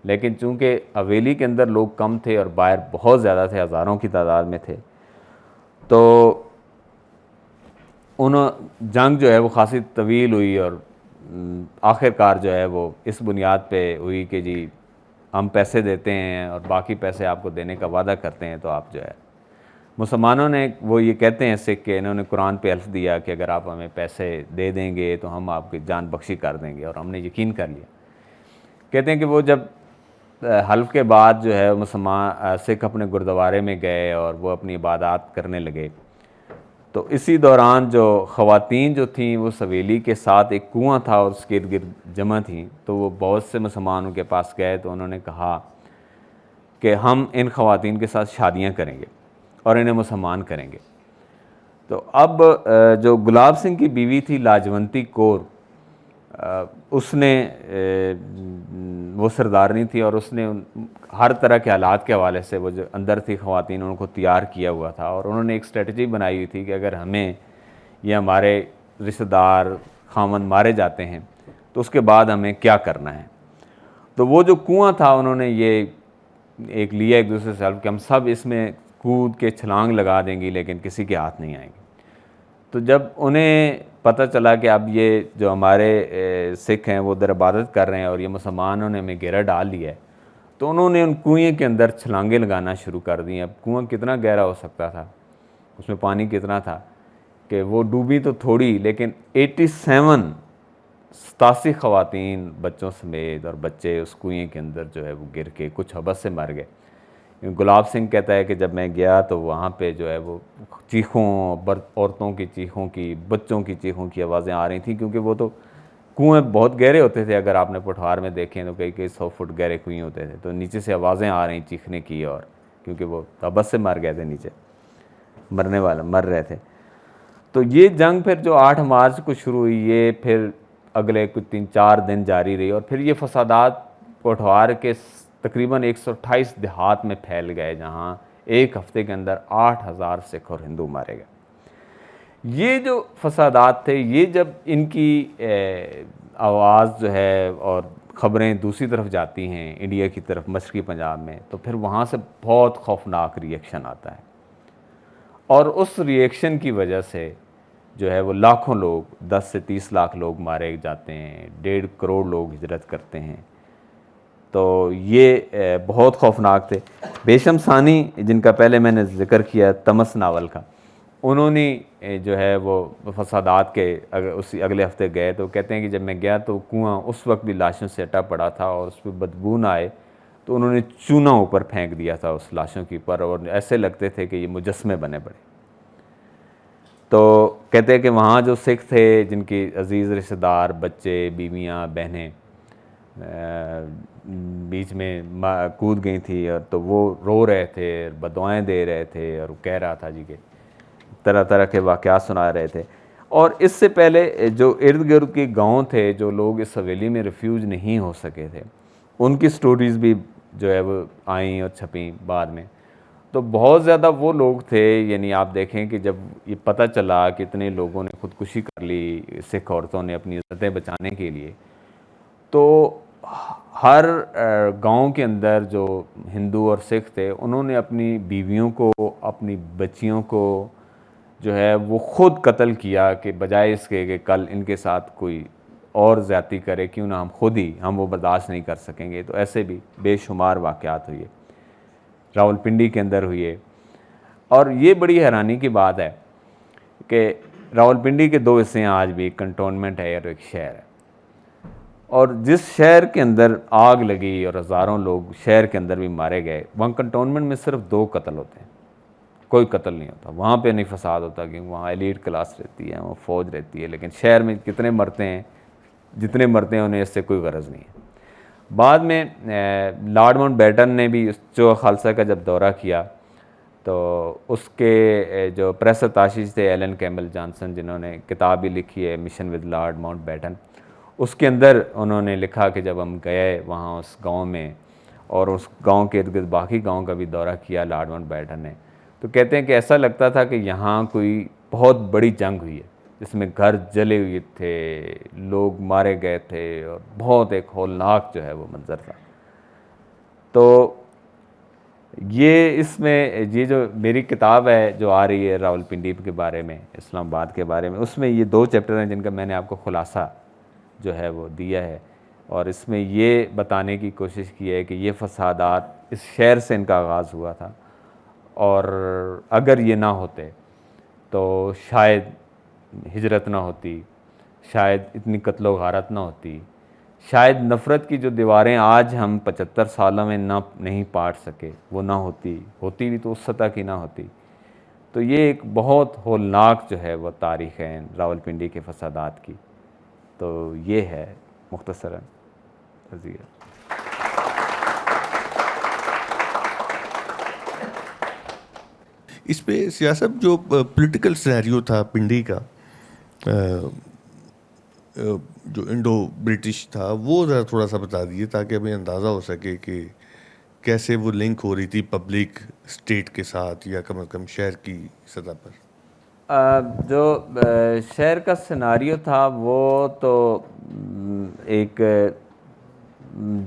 لیکن چونکہ حویلی کے اندر لوگ کم تھے اور باہر بہت زیادہ تھے، ہزاروں کی تعداد میں تھے، تو جنگ جو ہے وہ خاصی طویل ہوئی، اور آخر کار جو ہے وہ اس بنیاد پہ ہوئی کہ جی ہم پیسے دیتے ہیں اور باقی پیسے آپ کو دینے کا وعدہ کرتے ہیں تو آپ جو ہے مسلمانوں نے وہ یہ کہتے ہیں سکھ کہ انہوں نے قرآن پہ حلف دیا کہ اگر آپ ہمیں پیسے دے دیں گے تو ہم آپ کی جان بخشی کر دیں گے، اور ہم نے یقین کر لیا۔ کہتے ہیں کہ وہ جب حلف کے بعد جو ہے مسلمان سکھ اپنے گردوارے میں گئے اور وہ اپنی عبادات کرنے لگے، تو اسی دوران جو خواتین جو تھیں وہ سویلی کے ساتھ ایک کنواں تھا اور اس کے ارد گرد جمع تھیں، تو وہ بہت سے مسلمانوں کے پاس گئے تو انہوں نے کہا کہ ہم ان خواتین کے ساتھ شادیاں کریں گے اور انہیں مسلمان کریں گے۔ تو اب جو گلاب سنگھ کی بیوی تھی لاجونتی کور، اس نے وہ سردارنی تھی اور اس نے ہر طرح کے حالات کے حوالے سے وہ جو اندر تھی خواتین ان کو تیار کیا ہوا تھا، اور انہوں نے ایک اسٹریٹجی بنائی ہوئی تھی کہ اگر ہمیں یا ہمارے رشتہ دار خامند مارے جاتے ہیں تو اس کے بعد ہمیں کیا کرنا ہے۔ تو وہ جو کنواں تھا انہوں نے یہ ایک لیا ایک دوسرے سے حلف کہ ہم سب اس میں کود کے چھلانگ لگا دیں گی لیکن کسی کے ہاتھ نہیں آئیں گے۔ تو جب انہیں پتہ چلا کہ اب یہ جو ہمارے سکھ ہیں وہ ادھر عبادت کر رہے ہیں اور یہ مسلمانوں نے ہمیں گھیرا ڈال دیا ہے، تو انہوں نے ان کنویں کے اندر چھلانگیں لگانا شروع کر دیں۔ اب کنواں کتنا گہرا ہو سکتا تھا، اس میں پانی کتنا تھا کہ وہ ڈوبی تو تھوڑی، لیکن 87 خواتین بچوں سمیت اور بچے اس کنویں کے اندر جو ہے وہ گر کے کچھ حبس سے مر گئے۔ گلاب سنگھ کہتا ہے کہ جب میں گیا تو وہاں پہ جو ہے وہ چیخوں، عورتوں کی چیخوں کی، بچوں کی چیخوں کی آوازیں آ رہی تھیں، کیونکہ وہ تو کنویں بہت گہرے ہوتے تھے، اگر آپ نے پٹھوار میں دیکھیں تو کئی 100 فٹ گہرے کنویں ہوتے تھے، تو نیچے سے آوازیں آ رہی چیخنے کی، اور کیونکہ وہ حبس سے مر گئے تھے، نیچے مر رہے تھے۔ تو یہ جنگ پھر جو 8 مارچ کو شروع ہوئی، یہ پھر اگلے کچھ 3-4 دن جاری رہی، اور پھر یہ فسادات پٹھوار کے تقریباً 128 دیہات میں پھیل گئے، جہاں ایک ہفتے کے اندر 8000 سکھ اور ہندو مارے گئے۔ یہ جو فسادات تھے، یہ جب ان کی آواز جو ہے اور خبریں دوسری طرف جاتی ہیں انڈیا کی طرف، مشرقی پنجاب میں، تو پھر وہاں سے بہت خوفناک ریئیکشن آتا ہے، اور اس ریئیکشن کی وجہ سے جو ہے وہ لاکھوں لوگ، 10 سے 30 لاکھ لوگ مارے جاتے ہیں، 1.5 کروڑ لوگ ہجرت کرتے ہیں۔ تو یہ بہت خوفناک تھے۔ بیشم ثانی، جن کا پہلے میں نے ذکر کیا تمس ناول کا، انہوں نے جو ہے وہ فسادات کے اسی اگلے ہفتے گئے، تو کہتے ہیں کہ جب میں گیا تو کنواں اس وقت بھی لاشوں سے اٹا پڑا تھا اور اس پہ بدبو نہ آئے تو انہوں نے چونا اوپر پھینک دیا تھا اس لاشوں کے اوپر، اور ایسے لگتے تھے کہ یہ مجسمے بنے پڑے۔ تو کہتے ہیں کہ وہاں جو سکھ تھے جن کی عزیز رشتہ دار، بچے، بیویاں، بہنیں بیچ میں کود گئی تھی، اور تو وہ رو رہے تھے، بدعائیں دے رہے تھے، اور کہہ رہا تھا جی کہ طرح طرح کے واقعات سنا رہے تھے۔ اور اس سے پہلے جو ارد گرد کے گاؤں تھے، جو لوگ اس حویلی میں ریفیوج نہیں ہو سکے تھے، ان کی سٹوریز بھی جو ہے وہ آئیں اور چھپیں بعد میں۔ تو بہت زیادہ وہ لوگ تھے، یعنی آپ دیکھیں کہ جب یہ پتہ چلا کہ اتنے لوگوں نے خودکشی کر لی سکھ عورتوں نے اپنی عزتیں بچانے کے لیے، تو ہر گاؤں کے اندر جو ہندو اور سکھ تھے انہوں نے اپنی بیویوں کو، اپنی بچیوں کو جو ہے وہ خود قتل کیا، کہ بجائے اس کے کہ کل ان کے ساتھ کوئی اور زیادتی کرے، کیوں نہ ہم وہ برداشت نہیں کر سکیں گے۔ تو ایسے بھی بے شمار واقعات ہوئے، راولپنڈی کے اندر ہوئے۔ اور یہ بڑی حیرانی کی بات ہے کہ راولپنڈی کے 2 حصے ہیں آج بھی، ایک کنٹونمنٹ ہے اور ایک شہر ہے، اور جس شہر کے اندر آگ لگی اور ہزاروں لوگ شہر کے اندر بھی مارے گئے، وہاں کنٹونمنٹ میں صرف 2 قتل ہوتے ہیں، کوئی قتل نہیں ہوتا، وہاں پہ نہیں فساد ہوتا، کیونکہ وہاں ایلیٹ کلاس رہتی ہے، وہاں فوج رہتی ہے، لیکن شہر میں کتنے مرتے ہیں، جتنے مرتے ہیں انہیں اس سے کوئی غرض نہیں ہے۔ بعد میں لارڈ ماؤنٹ بیٹن نے بھی چوغہ خالصہ کا جب دورہ کیا تو اس کے جو پریس اتاشی تھے ایلن کیمبل جانسن، جنہوں نے کتاب بھی لکھی ہے mission with Lord Mountbatten, اس کے اندر انہوں نے لکھا کہ جب ہم گئے وہاں اس گاؤں میں اور اس گاؤں کے ارد گرد باقی گاؤں کا بھی دورہ کیا لارڈ ماؤنٹ بیٹن نے، تو کہتے ہیں کہ ایسا لگتا تھا کہ یہاں کوئی بہت بڑی جنگ ہوئی ہے، جس میں گھر جلے ہوئے تھے، لوگ مارے گئے تھے، اور بہت ایک ہولناک جو ہے وہ منظر تھا۔ تو یہ اس میں یہ جو میری کتاب ہے جو آ رہی ہے راولپنڈی کے بارے میں، اسلام آباد کے بارے میں، اس میں یہ 2 چیپٹر ہیں جن کا میں نے آپ کو خلاصہ جو ہے وہ دیا ہے اور اس میں یہ بتانے کی کوشش کی ہے کہ یہ فسادات اس شہر سے ان کا آغاز ہوا تھا، اور اگر یہ نہ ہوتے تو شاید ہجرت نہ ہوتی، شاید اتنی قتل و غارت نہ ہوتی، شاید نفرت کی جو دیواریں آج ہم 75 سالوں میں نہیں پاٹ سکے وہ نہ ہوتی بھی تو اس سطح کی نہ ہوتی۔ تو یہ ایک بہت ہولناک جو ہے وہ تاریخ ہے راولپنڈی کے فسادات کی۔ تو یہ ہے مختصراً قضیہ۔ اس پہ سیاست جو پولیٹیکل سینیریو تھا پنڈی کا، جو انڈو برٹش تھا، وہ ذرا تھوڑا سا بتا دیجیے تاکہ ہمیں اندازہ ہو سکے کہ کیسے وہ لنک ہو رہی تھی پبلک اسٹیٹ کے ساتھ، یا کم از کم شہر کی سطح پر۔ جو شہر کا سیناریو تھا وہ تو ایک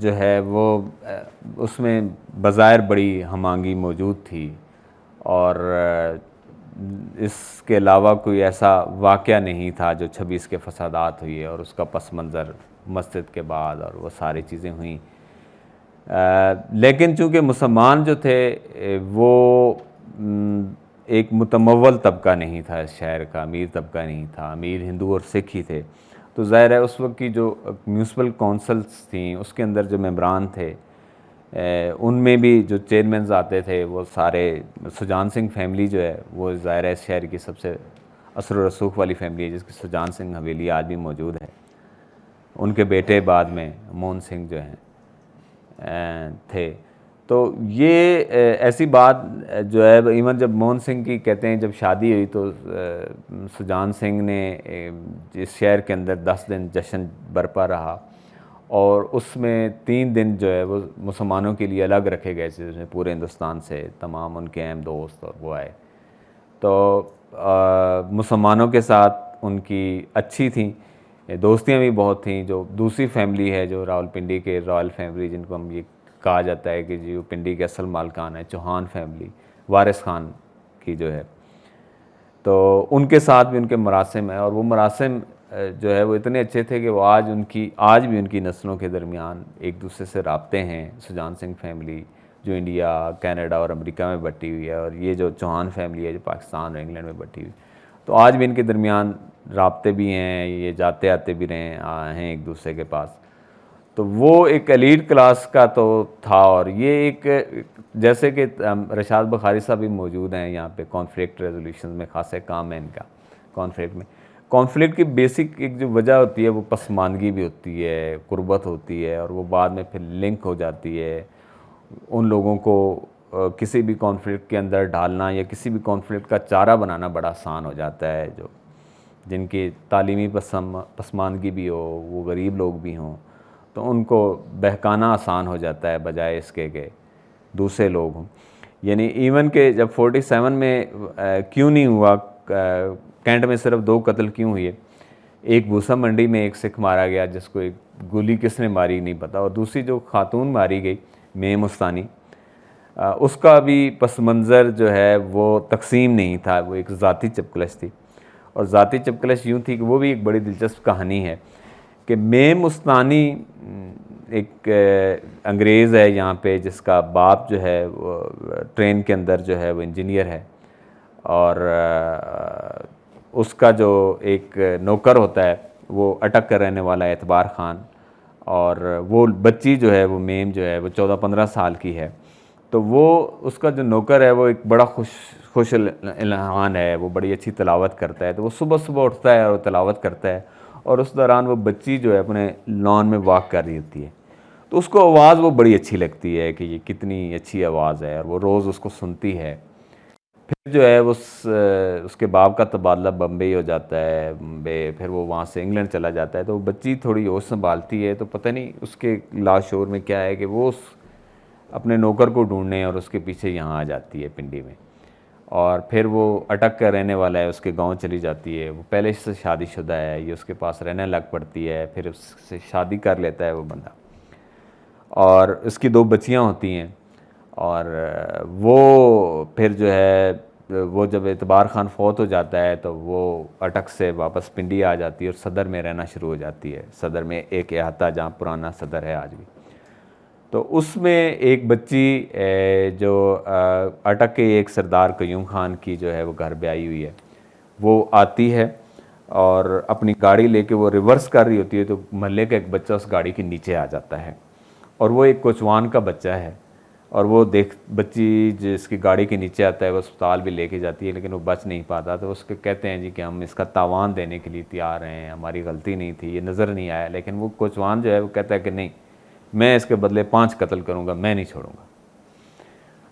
جو ہے وہ اس میں بظاہر بڑی ہم آہنگی موجود تھی، اور اس کے علاوہ کوئی ایسا واقعہ نہیں تھا جو 26 کے فسادات ہوئی ہے اور اس کا پس منظر مسجد کے بعد اور وہ ساری چیزیں ہوئیں۔ لیکن چونکہ مسلمان جو تھے وہ ایک متمول طبقہ نہیں تھا، اس شہر کا امیر طبقہ نہیں تھا، امیر ہندو اور سکھ ہی تھے، تو ظاہر ہے اس وقت کی جو میونسپل کونسلز تھیں اس کے اندر جو ممبران تھے ان میں بھی جو چیئرمینز آتے تھے وہ سارے سجان سنگھ فیملی جو ہے وہ ظاہر ہے اس شہر کی سب سے اثر و رسوخ والی فیملی ہے، جس کی سجان سنگھ حویلی آج بھی موجود ہے۔ ان کے بیٹے بعد میں مون سنگھ جو ہیں تھے۔ تو یہ ایسی بات جو ہے ایون جب مون سنگھ کی کہتے ہیں جب شادی ہوئی تو سجان سنگھ نے اس شہر کے اندر 10 دن جشن برپا رہا، اور اس میں 3 دن جو ہے وہ مسلمانوں کے لیے الگ رکھے گئے تھے، جس میں پورے ہندوستان سے تمام ان کے اہم دوست اور وہ آئے۔ تو مسلمانوں کے ساتھ ان کی اچھی تھیں دوستیاں بھی بہت تھیں۔ جو دوسری فیملی ہے جو راولپنڈی کے رائل فیملی، جن کو ہم یہ کہا جاتا ہے کہ جو پنڈی کے اصل مالکان ہے، چوہان فیملی، وارث خان کی جو ہے، تو ان کے ساتھ بھی ان کے مراسم ہیں، اور وہ مراسم جو ہے وہ اتنے اچھے تھے کہ وہ آج بھی ان کی نسلوں کے درمیان ایک دوسرے سے رابطے ہیں۔ سجان سنگھ فیملی جو انڈیا، کینیڈا اور امریکہ میں بٹی ہوئی ہے، اور یہ جو چوہان فیملی ہے جو پاکستان اور انگلینڈ میں بٹی ہوئی، تو آج بھی ان کے درمیان رابطے بھی ہیں، یہ جاتے آتے بھی رہے ہیں ایک دوسرے کے پاس۔ تو وہ ایک ایلیٹ کلاس کا تو تھا، اور یہ ایک جیسے کہ رشاد بخاری صاحب بھی موجود ہیں یہاں پہ، کانفلکٹ ریزولوشن میں خاصے کام ہے ان کا۔ کانفلکٹ کی بیسک ایک جو وجہ ہوتی ہے وہ پسماندگی بھی ہوتی ہے، قربت ہوتی ہے، اور وہ بعد میں پھر لنک ہو جاتی ہے۔ ان لوگوں کو کسی بھی کانفلکٹ کے اندر ڈالنا یا کسی بھی کانفلکٹ کا چارہ بنانا بڑا آسان ہو جاتا ہے، جو جن کی تعلیمی پسماندگی بھی ہو، وہ غریب لوگ بھی ہوں، تو ان کو بہکانا آسان ہو جاتا ہے بجائے اس کے کہ دوسرے لوگ ہوں۔ یعنی ایون کہ جب 47 میں کیوں نہیں ہوا، کینٹ میں صرف 2 قتل کیوں ہوئے، ایک بھوسا منڈی میں ایک سکھ مارا گیا جس کو ایک گولی کس نے ماری نہیں پتہ، اور دوسری جو خاتون ماری گئی مے مستانی، اس کا بھی پس منظر جو ہے وہ تقسیم نہیں تھا، وہ ایک ذاتی چپکلش تھی۔ اور ذاتی چپکلش یوں تھی کہ وہ بھی ایک بڑی دلچسپ کہانی ہے کہ مے مستانی ایک انگریز ہے یہاں پہ، جس کا باپ جو ہے وہ ٹرین کے اندر جو ہے وہ انجینئر ہے، اور اس کا جو ایک نوکر ہوتا ہے وہ اٹک کر رہنے والا اعتبار خان، اور وہ بچی جو ہے وہ میم جو ہے وہ 14-15 سال کی ہے۔ تو وہ اس کا جو نوکر ہے وہ ایک بڑا خوش الحان ہے، وہ بڑی اچھی تلاوت کرتا ہے، تو وہ صبح صبح اٹھتا ہے اور تلاوت کرتا ہے، اور اس دوران وہ بچی جو ہے اپنے لان میں واک کر رہی ہوتی ہے، تو اس کو آواز وہ بڑی اچھی لگتی ہے کہ یہ کتنی اچھی آواز ہے، اور وہ روز اس کو سنتی ہے۔ پھر جو ہے اس کے باپ کا تبادلہ بمبئی ہو جاتا ہے، پھر وہ وہاں سے انگلینڈ چلا جاتا ہے، تو وہ بچی تھوڑی ہوش سنبھالتی ہے، تو پتہ نہیں اس کے لاشعور میں کیا ہے کہ وہ اپنے نوکر کو ڈھونڈنے اور اس کے پیچھے یہاں آ جاتی ہے پنڈی میں، اور پھر وہ اٹک کر رہنے والا ہے، اس کے گاؤں چلی جاتی ہے، وہ پہلے سے شادی شدہ ہے، یہ اس کے پاس رہنے لگ پڑتی ہے، پھر اس سے شادی کر لیتا ہے وہ بندہ، اور اس کی 2 بچیاں ہوتی ہیں، اور وہ پھر جو ہے وہ جب اعتبار خان فوت ہو جاتا ہے تو وہ اٹک سے واپس پنڈی آ جاتی ہے اور صدر میں رہنا شروع ہو جاتی ہے. صدر میں ایک احاطہ جہاں پرانا صدر ہے آج بھی. تو اس میں ایک بچی جو اٹک کے ایک سردار قیوم خان کی جو ہے وہ گھر بیائی ہوئی ہے, وہ آتی ہے اور اپنی گاڑی لے کے وہ ریورس کر رہی ہوتی ہے تو محلے کا ایک بچہ اس گاڑی کے نیچے آ جاتا ہے, اور وہ ایک کوچوان کا بچہ ہے, اور وہ بچی جس کی گاڑی کے نیچے آتا ہے وہ اسپتال بھی لے کے جاتی ہے لیکن وہ بچ نہیں پاتا. تو اس کے کہتے ہیں جی کہ ہم اس کا تاوان دینے کے لیے تیار ہیں, ہماری غلطی نہیں تھی, یہ نظر نہیں آیا. لیکن وہ کوچوان جو ہے وہ کہتا ہے کہ نہیں, میں اس کے بدلے 5 قتل کروں گا, میں نہیں چھوڑوں گا.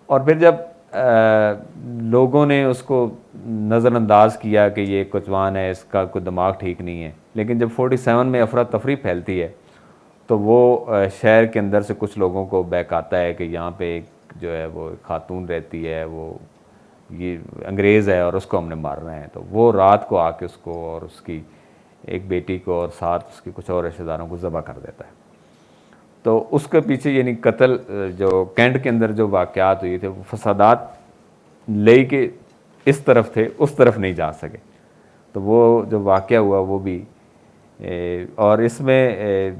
اور پھر جب لوگوں نے اس کو نظر انداز کیا کہ یہ کوچوان ہے, اس کا کوئی دماغ ٹھیک نہیں ہے, لیکن جب 47 میں افراتفری پھیلتی ہے تو وہ شہر کے اندر سے کچھ لوگوں کو بہکاتا ہے کہ یہاں پہ ایک جو ہے وہ خاتون رہتی ہے, وہ یہ انگریز ہے اور اس کو ہم نے مارنا ہے. تو وہ رات کو آ کے اس کو اور اس کی ایک بیٹی کو اور ساتھ اس کی کچھ اور رشتہ داروں کو ذبح کر دیتا ہے. تو اس کے پیچھے یعنی قتل جو کینٹ کے اندر جو واقعات ہوئے تھے وہ فسادات لے کے اس طرف تھے, اس طرف نہیں جا سکے. تو وہ جو واقعہ ہوا وہ بھی, اور اس میں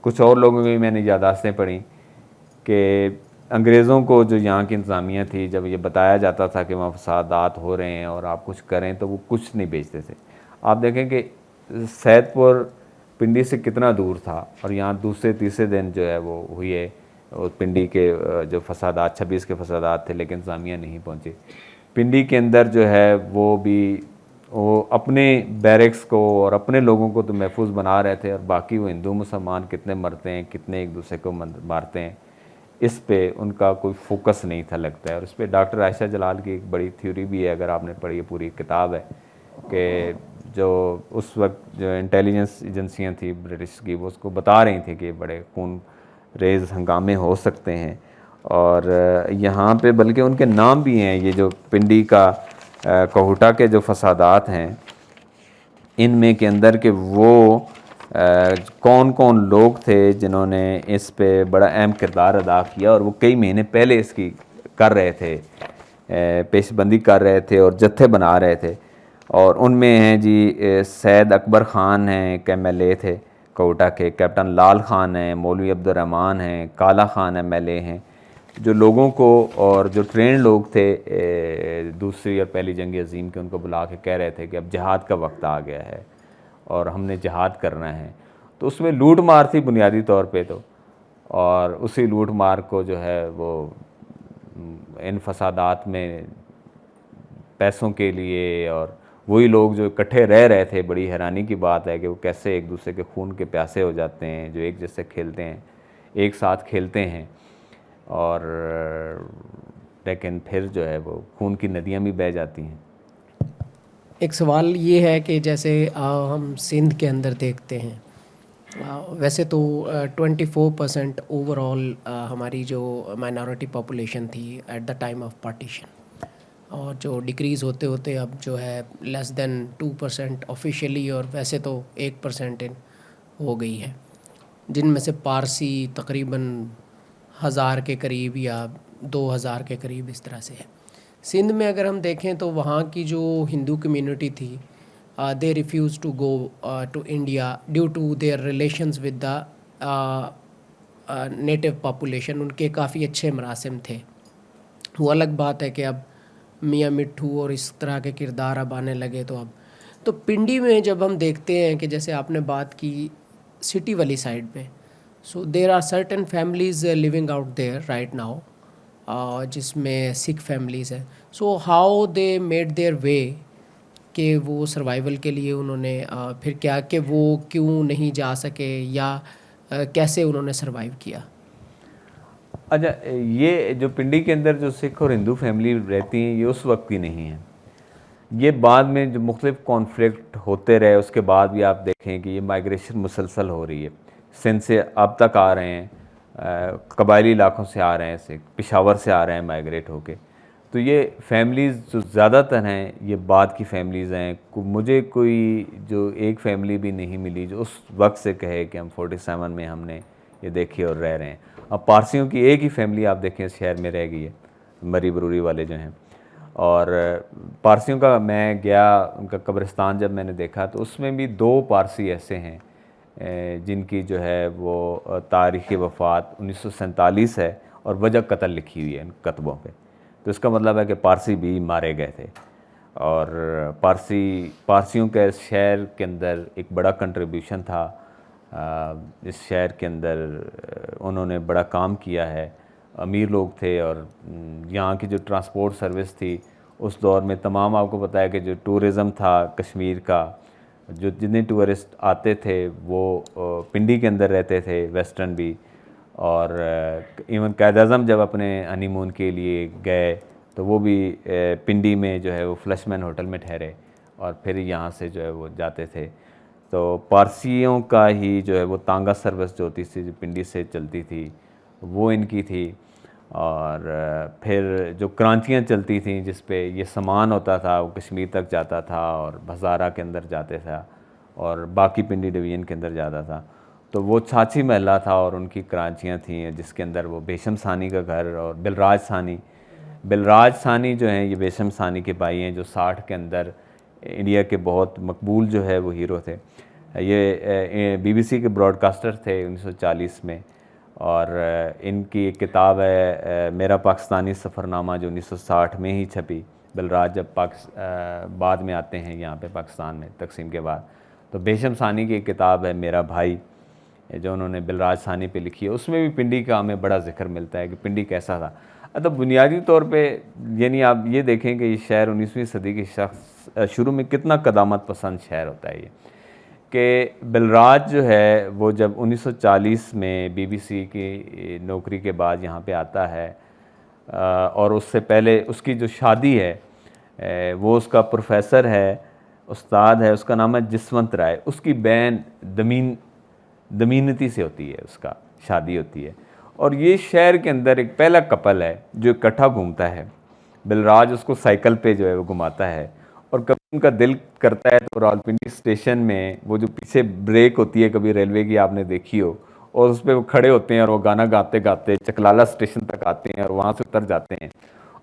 کچھ اور لوگوں کی میں نے یادداشتیں پڑھیں کہ انگریزوں کو جو یہاں کی انتظامیہ تھی, جب یہ بتایا جاتا تھا کہ وہاں فسادات ہو رہے ہیں اور آپ کچھ کریں تو وہ کچھ نہیں بیچتے تھے. آپ دیکھیں کہ سید پور پنڈی سے کتنا دور تھا, اور یہاں دوسرے تیسرے دن جو ہے وہ ہوئی ہے پنڈی کے جو فسادات 26 کے فسادات تھے, لیکن انتظامیہ نہیں پہنچی. پنڈی کے اندر جو ہے وہ بھی وہ اپنے بیرکس کو اور اپنے لوگوں کو تو محفوظ بنا رہے تھے, اور باقی وہ ہندو مسلمان کتنے مرتے ہیں, کتنے ایک دوسرے کو مارتے ہیں, اس پہ ان کا کوئی فوکس نہیں تھا لگتا ہے. اور اس پہ ڈاکٹر عائشہ جلال کی ایک بڑی تھیوری بھی ہے, اگر آپ نے پڑھی ہے, پوری کتاب ہے, کہ جو اس وقت جو انٹیلیجنس ایجنسیاں تھیں برٹش کی, وہ اس کو بتا رہی تھیں کہ بڑے خون ریز ہنگامے ہو سکتے ہیں. اور یہاں پہ بلکہ ان کے نام بھی ہیں, یہ جو پنڈی کا کوہوٹا کے جو فسادات ہیں ان میں کے اندر کہ وہ کون کون لوگ تھے جنہوں نے اس پہ بڑا اہم کردار ادا کیا, اور وہ کئی مہینے پہلے اس کی کر رہے تھے, پیش بندی کر رہے تھے اور جتھے بنا رہے تھے. اور ان میں ہیں جی سید اکبر خان ہیں, ایک ایم ایل اے تھے کوٹا کے, کیپٹن لال خان ہیں, مولوی عبدالرحمن ہیں, کالا خان ایم ایل اے ہیں, جو لوگوں کو اور جو ٹرین لوگ تھے دوسری اور پہلی جنگ عظیم کے, ان کو بلا کے کہہ رہے تھے کہ اب جہاد کا وقت آ گیا ہے اور ہم نے جہاد کرنا ہے. تو اس میں لوٹ مار تھی بنیادی طور پہ تو, اور اسی لوٹ مار کو جو ہے وہ ان فسادات میں پیسوں کے لیے, اور وہی لوگ جو اکٹھے رہ رہے تھے, بڑی حیرانی کی بات ہے کہ وہ کیسے ایک دوسرے کے خون کے پیاسے ہو جاتے ہیں, جو ایک جیسے کھیلتے ہیں, ایک ساتھ کھیلتے ہیں, اور لیکن پھر جو ہے وہ خون کی ندیاں بھی بہہ جاتی ہیں. ایک سوال یہ ہے کہ جیسے ہم سندھ کے اندر دیکھتے ہیں, ویسے تو 24% اوور آل ہماری جو مائنارٹی پاپولیشن تھی at the time of partition, اور جو ڈکریز ہوتے ہوتے اب جو ہے لیس دین 2% آفیشیلی, اور ویسے تو 1% ہو گئی ہے, جن میں سے پارسی تقریباً 1000 کے قریب یا 2000 کے قریب اس طرح سے ہے. سندھ میں اگر ہم دیکھیں تو وہاں کی جو ہندو کمیونٹی تھی, they refuse to go to India due to their relations with the native population. ان کے کافی اچھے مراسم تھے. وہ الگ بات ہے کہ اب میاں مٹھو اور اس طرح کے کردار اب آنے لگے. تو پنڈی میں جب ہم دیکھتے ہیں کہ جیسے آپ نے بات کی سٹی والی سائڈ پہ, so there are certain families living out there right now, جس میں سکھ فیملیز ہیں. So how they made their way, کہ وہ سروائیول کے لیے انہوں نے پھر کیا کہ وہ کیوں نہیں جا سکے, یا کیسے انہوں نے سروائیو کیا؟ اچھا, یہ جو پنڈی کے اندر جو سکھ اور ہندو فیملی رہتی ہیں یہ اس وقت کی نہیں ہیں, یہ بعد میں جو مختلف کانفلکٹ ہوتے رہے اس کے بعد بھی آپ دیکھیں کہ یہ مائیگریشن مسلسل ہو رہی ہے. سندھ سے اب تک آ رہے ہیں, قبائلی علاقوں سے آ رہے ہیں, سکھ پشاور سے آ رہے ہیں مائیگریٹ ہو کے. تو یہ فیملیز جو زیادہ تر ہیں یہ بعد کی فیملیز ہیں. مجھے کوئی جو ایک فیملی بھی نہیں ملی جو اس وقت سے کہے کہ ہم 47 میں ہم نے یہ دیکھی اور رہ رہے ہیں. اب پارسیوں کی ایک ہی فیملی آپ دیکھیں اس شہر میں رہ گئی ہے, مری بروری والے جو ہیں. اور پارسیوں کا میں گیا، ان کا قبرستان جب میں نے دیکھا تو اس میں بھی 2 پارسی ایسے ہیں جن کی جو ہے وہ تاریخ وفات 1947 ہے اور وجہ قتل لکھی ہوئی ہے ان کتبوں پہ. تو اس کا مطلب ہے کہ پارسی بھی مارے گئے تھے. اور پارسیوں کے اس شہر کے اندر ایک بڑا کنٹریبیوشن تھا. اس شہر کے اندر انہوں نے بڑا کام کیا ہے. امیر لوگ تھے اور یہاں کی جو ٹرانسپورٹ سروس تھی اس دور میں تمام، آپ کو پتہ ہے کہ جو ٹورزم تھا کشمیر کا، جو جتنے ٹورسٹ آتے تھے وہ پنڈی کے اندر رہتے تھے، ویسٹرن بھی. اور ایون قائد اعظم جب اپنے ہنی مون کے لیے گئے تو وہ بھی پنڈی میں جو ہے وہ فلش مین ہوٹل میں ٹھہرے اور پھر یہاں سے جو ہے وہ جاتے تھے. تو پارسیوں کا ہی جو ہے وہ تانگا سروس جو ہوتی تھی، جو پنڈی سے چلتی تھی، وہ ان کی تھی. اور پھر جو کرانچیاں چلتی تھیں جس پہ یہ سامان ہوتا تھا وہ کشمیر تک جاتا تھا اور ہزارہ کے اندر جاتے تھا اور باقی پنڈی ڈویژن کے اندر جاتا تھا. تو وہ چھاچھی محلہ تھا اور ان کی کرانچیاں تھیں جس کے اندر وہ بیشم ثانی کا گھر اور بلراج ثانی جو ہیں یہ بیشم ثانی کے بھائی ہیں، جو 60 کے اندر انڈیا کے بہت مقبول جو ہے وہ ہیرو تھے. یہ BBC کے براڈ کاسٹر تھے 1940 میں. اور ان کی ایک کتاب ہے میرا پاکستانی سفر نامہ جو 1960 میں ہی چھپی. بلراج جب بعد میں آتے ہیں یہاں پہ پاکستان میں تقسیم کے بعد، تو بیشم ثانی کی ایک کتاب ہے میرا بھائی جو انہوں نے بلراج ثانی پہ لکھی ہے. اس میں بھی پنڈی کا ہمیں بڑا ذکر ملتا ہے کہ پنڈی کیسا تھا. تو بنیادی طور پہ یعنی آپ یہ دیکھیں کہ یہ شہر 19ویں صدی کی شروع میں کتنا قدامت پسند شہر ہوتا ہے یہ، کہ بلراج جو ہے وہ جب 1940 میں BBC کی نوکری کے بعد یہاں پہ آتا ہے اور اس سے پہلے اس کی جو شادی ہے وہ اس کا پروفیسر ہے، استاد ہے، اس کا نام ہے جسونت رائے. اس کی بہن دمینتی سے ہوتی ہے، اس کا شادی ہوتی ہے. اور یہ شہر کے اندر ایک پہلا کپل ہے جو اکٹھا گھومتا ہے. بلراج اس کو سائیکل پہ جو ہے وہ گھماتا ہے اور کبھی ان کا دل کرتا ہے تو راولپنڈی اسٹیشن میں وہ جو پیچھے بریک ہوتی ہے کبھی ریلوے کی آپ نے دیکھی ہو، اور اس پہ وہ کھڑے ہوتے ہیں اور وہ گانا گاتے گاتے چکلالہ اسٹیشن تک آتے ہیں اور وہاں سے اتر جاتے ہیں.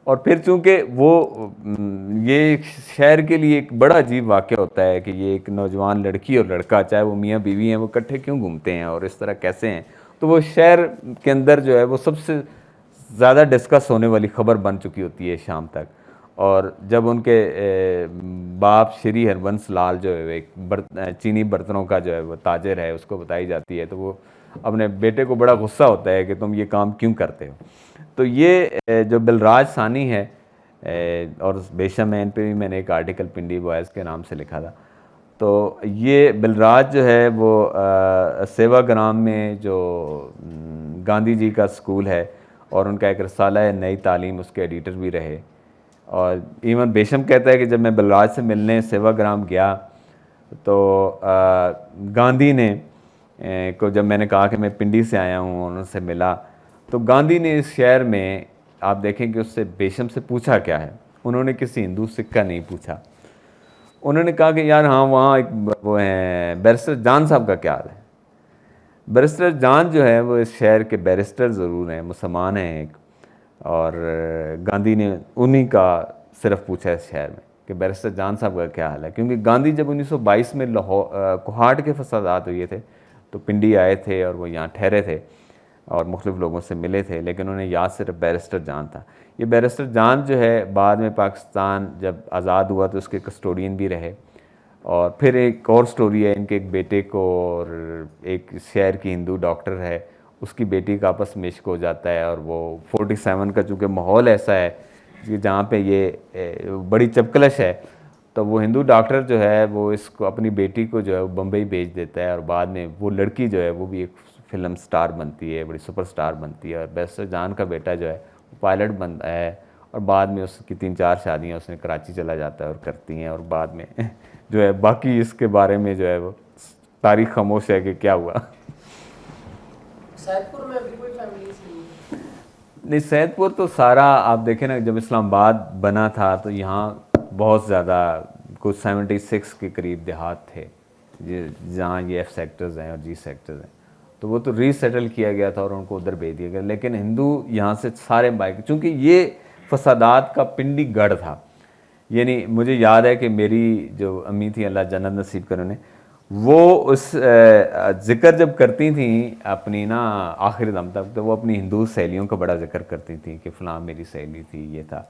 اور پھر چونکہ وہ یہ شہر کے لیے ایک بڑا عجیب واقعہ ہوتا ہے کہ یہ ایک نوجوان لڑکی اور لڑکا، چاہے وہ میاں بیوی ہیں، وہ اکٹھے کیوں گھومتے ہیں اور اس طرح کیسے ہیں. تو وہ شہر کے اندر جو ہے وہ سب سے زیادہ ڈسکس ہونے والی خبر بن چکی ہوتی ہے شام تک. اور جب ان کے باپ شری ہربنس لال جو ہے ایک چینی برتنوں کا جو ہے وہ تاجر ہے، اس کو بتائی جاتی ہے تو وہ اپنے بیٹے کو بڑا غصہ ہوتا ہے کہ تم یہ کام کیوں کرتے ہو. تو یہ جو بلراج ثانی ہے اور بیشم ہے، ان پہ بھی میں نے ایک آرٹیکل پنڈی بوائز کے نام سے لکھا تھا. تو یہ بلراج جو ہے وہ سیوا گرام میں جو گاندھی جی کا سکول ہے اور ان کا ایک رسالہ ہے نئی تعلیم، اس کے ایڈیٹر بھی رہے. اور ایون بیشم کہتا ہے کہ جب میں بلراج سے ملنے سیوا گرام گیا تو گاندھی نے کو جب میں نے کہا کہ میں پنڈی سے آیا ہوں اور ان سے ملا، تو گاندھی نے اس شہر میں آپ دیکھیں کہ اس سے بیشم سے پوچھا کیا ہے. انہوں نے کسی ہندو سکھ کا نہیں پوچھا. انہوں نے کہا کہ یار ہاں وہاں ایک وہ ہیں بیرسٹر جان صاحب کا کیا حال ہے. بیرسٹر جان جو ہے وہ اس شہر کے بیرسٹر ضرور ہیں، مسلمان ہیں ایک. اور گاندھی نے انہی کا صرف پوچھا اس شہر میں کہ بیرسٹر جان صاحب کا کیا حال ہے، کیونکہ گاندھی جب 1922 میں کوہاٹ کے فسادات ہوئے تھے تو پنڈی آئے تھے اور وہ یہاں ٹھہرے تھے اور مختلف لوگوں سے ملے تھے، لیکن انہیں یاد صرف بیرسٹر جان تھا. یہ بیرسٹر جان جو ہے بعد میں پاکستان جب آزاد ہوا تو اس کے کسٹوڈین بھی رہے. اور پھر ایک اور سٹوری ہے ان کے ایک بیٹے کو اور ایک شہر کی ہندو ڈاکٹر ہے، اس کی بیٹی کا آپس میں عشق ہو جاتا ہے. اور وہ 47 کا چونکہ ماحول ایسا ہے کہ جہاں پہ یہ بڑی چپکلش ہے، تو وہ ہندو ڈاکٹر جو ہے وہ اس کو اپنی بیٹی کو جو ہے وہ بمبئی بھیج دیتا ہے اور بعد میں وہ لڑکی جو ہے وہ بھی ایک فلم سٹار بنتی ہے، بڑی سپر سٹار بنتی ہے. اور بیرسٹر جان کا بیٹا جو ہے وہ پائلٹ بنتا ہے اور بعد میں اس کی 3-4 شادیاں اس نے کراچی چلا جاتا ہے اور کرتی ہیں. اور بعد میں جو ہے باقی اس کے بارے میں جو ہے وہ تاریخ خاموش ہے کہ کیا ہوا. سید پور میں ابھی کوئی فیملیز نہیں، سید پور تو سارا آپ دیکھیں نا، جب اسلام آباد بنا تھا تو یہاں بہت زیادہ کچھ 76 کے قریب دیہات تھے جہاں یہ F سیکٹرز ہیں اور G سیکٹرز ہیں. تو وہ تو ری سیٹل کیا گیا تھا اور ان کو ادھر بھیج دیا گیا. لیکن ہندو یہاں سے سارے چونکہ یہ فسادات کا پنڈی گڑھ تھا. یعنی مجھے یاد ہے کہ میری جو امی تھیں اللہ جنت نصیب کرے انہیں, وہ اس ذکر جب کرتی تھیں اپنی نا آخری دم تک, تو وہ اپنی ہندو سہیلیوں کا بڑا ذکر کرتی تھیں کہ فلاں میری سہیلی تھی, یہ تھا.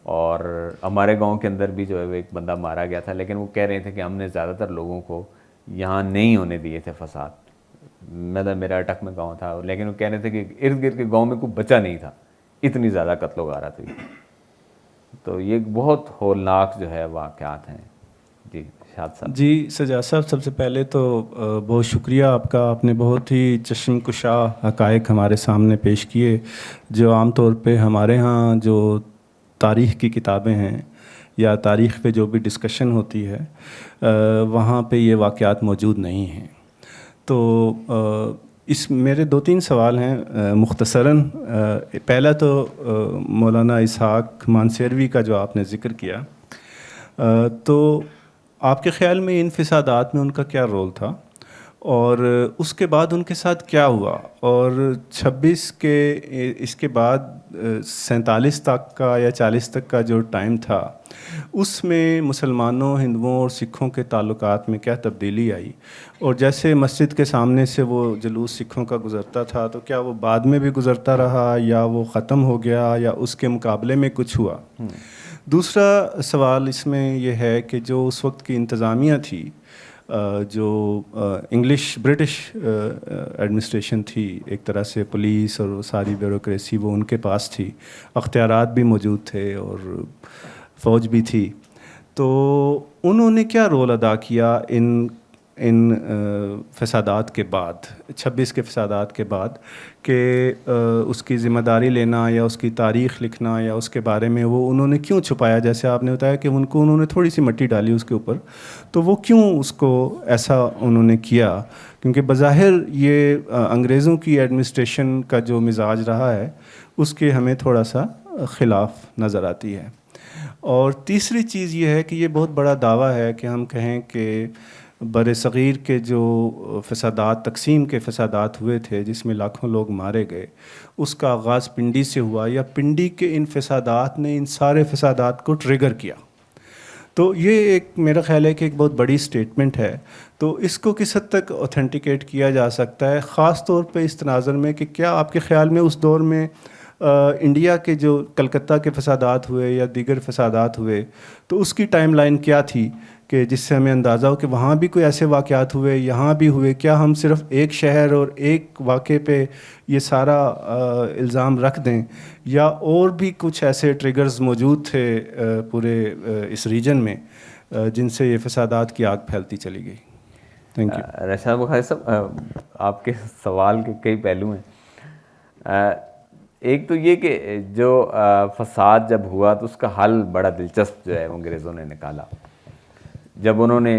اور ہمارے گاؤں کے اندر بھی جو ہے وہ ایک بندہ مارا گیا تھا, لیکن وہ کہہ رہے تھے کہ ہم نے زیادہ تر لوگوں کو یہاں نہیں ہونے دیے تھے فساد. مطلب میرا اٹک میں گاؤں تھا, لیکن وہ کہہ رہے تھے کہ ارد گرد کے گاؤں میں کوئی بچہ نہیں تھا, اتنی زیادہ قتل و غارت ہوئی. تو یہ بہت ہولناک جو ہے واقعات ہیں. جی شاد صاحب. جی سجاد صاحب, سب سے پہلے تو بہت شکریہ آپ کا, آپ نے بہت ہی چشم کشا حقائق ہمارے سامنے پیش کیے, جو عام طور پہ ہمارے ہاں جو تاریخ کی کتابیں ہیں یا تاریخ پہ جو بھی ڈسکشن ہوتی ہے وہاں پہ یہ واقعات موجود نہیں ہیں. تو اس میرے 2-3 سوال ہیں مختصراً. پہلا تو مولانا اسحاق مانسیروی کا جو آپ نے ذکر کیا, تو آپ کے خیال میں ان فسادات میں ان کا کیا رول تھا, اور اس کے بعد ان کے ساتھ کیا ہوا, اور 26 کے اس کے بعد 47 تک کا یا 40 تک کا جو ٹائم تھا, اس میں مسلمانوں, ہندوؤں اور سکھوں کے تعلقات میں کیا تبدیلی آئی, اور جیسے مسجد کے سامنے سے وہ جلوس سکھوں کا گزرتا تھا, تو کیا وہ بعد میں بھی گزرتا رہا یا وہ ختم ہو گیا یا اس کے مقابلے میں کچھ ہوا. دوسرا سوال اس میں یہ ہے کہ جو اس وقت کی انتظامیہ تھی, جو انگلش برٹش ایڈمنسٹریشن تھی, ایک طرح سے پولیس اور ساری بیوروکریسی وہ ان کے پاس تھی, اختیارات بھی موجود تھے اور فوج بھی تھی, تو انہوں نے کیا رول ادا کیا ان فسادات کے بعد, 26 کے فسادات کے بعد, کہ اس کی ذمہ داری لینا یا اس کی تاریخ لکھنا یا اس کے بارے میں وہ انہوں نے کیوں چھپایا. جیسے آپ نے بتایا کہ ان کو انہوں نے تھوڑی سی مٹی ڈالی اس کے اوپر, تو وہ کیوں اس کو ایسا انہوں نے کیا, کیونکہ بظاہر یہ انگریزوں کی ایڈمنسٹریشن کا جو مزاج رہا ہے اس کے ہمیں تھوڑا سا خلاف نظر آتی ہے. اور تیسری چیز یہ ہے کہ یہ بہت بڑا دعویٰ ہے کہ ہم کہیں کہ بر صغیر کے جو فسادات, تقسیم کے فسادات ہوئے تھے جس میں لاکھوں لوگ مارے گئے, اس کا آغاز پنڈی سے ہوا, یا پنڈی کے ان فسادات نے ان سارے فسادات کو ٹریگر کیا. تو یہ ایک میرا خیال ہے کہ ایک بہت بڑی سٹیٹمنٹ ہے. تو اس کو کس حد تک اوتھینٹیکیٹ کیا جا سکتا ہے, خاص طور پہ اس تناظر میں کہ کیا آپ کے خیال میں اس دور میں انڈیا کے جو کلکتہ کے فسادات ہوئے یا دیگر فسادات ہوئے, تو اس کی ٹائم لائن کیا تھی کہ جس سے ہمیں اندازہ ہو کہ وہاں بھی کوئی ایسے واقعات ہوئے, یہاں بھی ہوئے. کیا ہم صرف ایک شہر اور ایک واقعے پہ یہ سارا الزام رکھ دیں, یا اور بھی کچھ ایسے ٹریگرز موجود تھے پورے اس ریجن میں جن سے یہ فسادات کی آگ پھیلتی چلی گئی. Thank you. رشاد بخاری صاحب, آپ کے سوال کے کئی پہلو ہیں. ایک تو یہ کہ جو فساد جب ہوا تو اس کا حل بڑا دلچسپ جو ہے انگریزوں نے نکالا. جب انہوں نے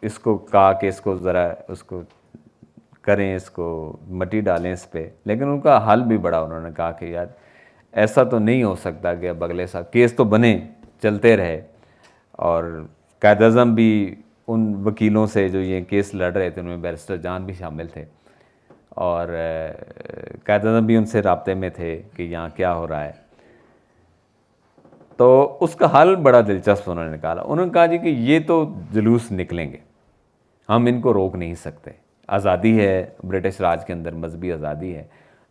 اس کو کہا کہ اس کو ذرا اس کو کریں, اس کو مٹی ڈالیں اس پہ, لیکن ان کا حل بھی بڑا, انہوں نے کہا کہ یار ایسا تو نہیں ہو سکتا کہ اب اگلے سال کیس تو بنے, چلتے رہے. اور قائد اعظم بھی ان وکیلوں سے جو یہ کیس لڑ رہے تھے ان میں بیرسٹر جان بھی شامل تھے, اور قائد اعظم بھی ان سے رابطے میں تھے کہ یہاں کیا ہو رہا ہے. تو اس کا حل بڑا دلچسپ انہوں نے نکالا. انہوں نے کہا جی کہ یہ تو جلوس نکلیں گے, ہم ان کو روک نہیں سکتے, آزادی ہے برٹش راج کے اندر, مذہبی آزادی ہے,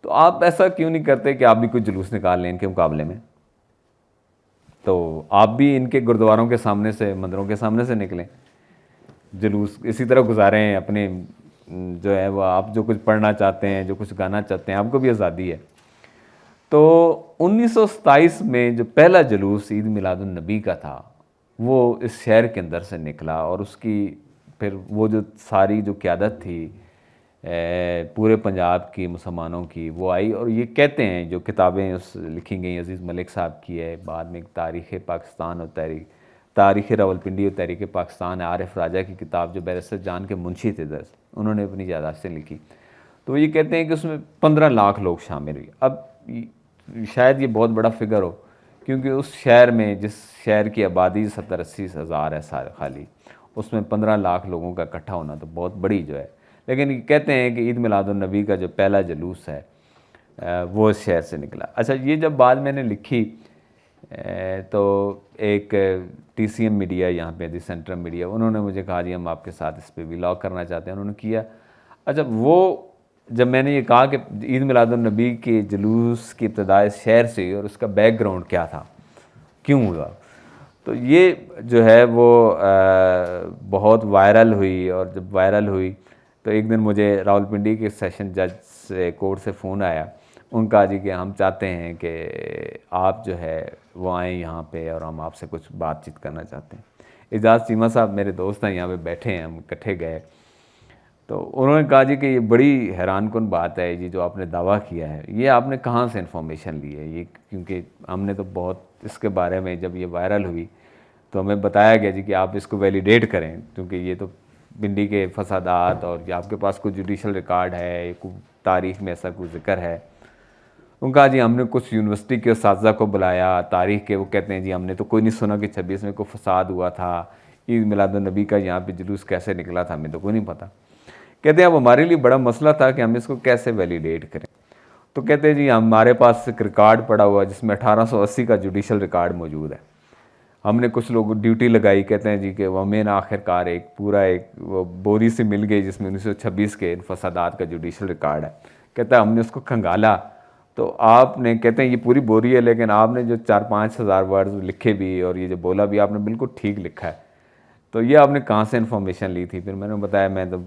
تو آپ ایسا کیوں نہیں کرتے کہ آپ بھی کوئی جلوس نکال لیں ان کے مقابلے میں. تو آپ بھی ان کے گردواروں کے سامنے سے, مندروں کے سامنے سے نکلیں, جلوس اسی طرح گزاریں اپنے, جو ہے وہ آپ جو کچھ پڑھنا چاہتے ہیں, جو کچھ گانا چاہتے ہیں, آپ کو بھی آزادی ہے. تو 1927 میں جو پہلا جلوس عید میلاد النبی کا تھا وہ اس شہر کے اندر سے نکلا, اور اس کی پھر وہ جو ساری جو قیادت تھی پورے پنجاب کی مسلمانوں کی وہ آئی. اور یہ کہتے ہیں جو کتابیں اس لکھی گئیں, عزیز ملک صاحب کی ہے, بعد میں تاریخ پاکستان اور تاریخ راولپنڈی اور تحریک پاکستان, عارف راجہ کی کتاب جو بیرسٹر جان کے منشی تھے درس, انہوں نے اپنی یادداشتیں لکھی. تو یہ کہتے ہیں کہ اس میں 15 لاکھ لوگ شامل ہوئے. اب شاید یہ بہت بڑا فگر ہو, کیونکہ اس شہر میں, جس شہر کی آبادی 70-80 ہزار ہے سارے خالی, اس میں 15 لاکھ لوگوں کا اکٹھا ہونا تو بہت بڑی جو ہے. لیکن یہ کہتے ہیں کہ عید میلاد النبی کا جو پہلا جلوس ہے وہ اس شہر سے نکلا. اچھا, یہ جب بعد میں نے لکھی تو ایک TCM میڈیا یہاں پہ دی سینٹرل میڈیا، انہوں نے مجھے کہا جی ہم آپ کے ساتھ اس پہ ولاگ کرنا چاہتے ہیں، انہوں نے کیا. اچھا وہ جب میں نے یہ کہا کہ عید میلاد النبی کے جلوس کی ابتدا اس شہر سے اور اس کا بیک گراؤنڈ کیا تھا، کیوں ہوا، تو یہ جو ہے وہ بہت وائرل ہوئی. اور جب وائرل ہوئی تو ایک دن مجھے راولپنڈی کے سیشن جج سے کورٹ سے فون آیا، ان کا جی کہ ہم چاہتے ہیں کہ آپ جو ہے وہ آئیں یہاں پہ اور ہم آپ سے کچھ بات چیت کرنا چاہتے ہیں. اعجاز چیمہ صاحب میرے دوست ہیں، یہاں پہ بیٹھے ہیں، ہم اکٹھے گئے. تو انہوں نے کہا جی کہ یہ بڑی حیران کن بات ہے جی جو آپ نے دعویٰ کیا ہے، یہ آپ نے کہاں سے انفارمیشن لی ہے یہ، کیونکہ ہم نے تو بہت اس کے بارے میں جب یہ وائرل ہوئی تو ہمیں بتایا گیا جی کہ آپ اس کو ویلیڈیٹ کریں، کیونکہ یہ تو پنڈی کے فسادات اور یہ آپ کے پاس کوئی جوڈیشل ریکارڈ ہے، کوئی تاریخ میں ایسا کوئی ذکر ہے. ان کا جی ہم نے کچھ یونیورسٹی کے اساتذہ کو بلایا تاریخ کے، وہ کہتے ہیں جی ہم نے تو کوئی نہیں سنا کہ 26 میں کوئی فساد ہوا تھا، عید میلاد النبی کا یہاں پہ جلوس کیسے نکلا تھا ہمیں تو کوئی نہیں پتہ. کہتے ہیں اب ہمارے لیے بڑا مسئلہ تھا کہ ہم اس کو کیسے ویلیڈیٹ کریں. تو کہتے ہیں جی ہمارے پاس ایک ریکارڈ پڑا ہوا جس میں 1880 کا جوڈیشل ریکارڈ موجود ہے. ہم نے کچھ لوگ ڈیوٹی لگائی، کہتے ہیں جی کہ وہ ہمیں آخر کار ایک پورا ایک وہ بوری سے مل گئی جس میں 1926 کے فسادات کا جوڈیشل ریکارڈ ہے. کہتا ہے ہم نے اس کو کھنگالا تو آپ نے، کہتے ہیں یہ پوری بوری ہے لیکن آپ نے جو 4-5 ہزار ورڈز لکھے بھی اور یہ جو بولا بھی آپ نے بالکل ٹھیک لکھا ہے. تو یہ آپ نے کہاں سے انفارمیشن لی تھی؟ پھر میں نے بتایا میں تو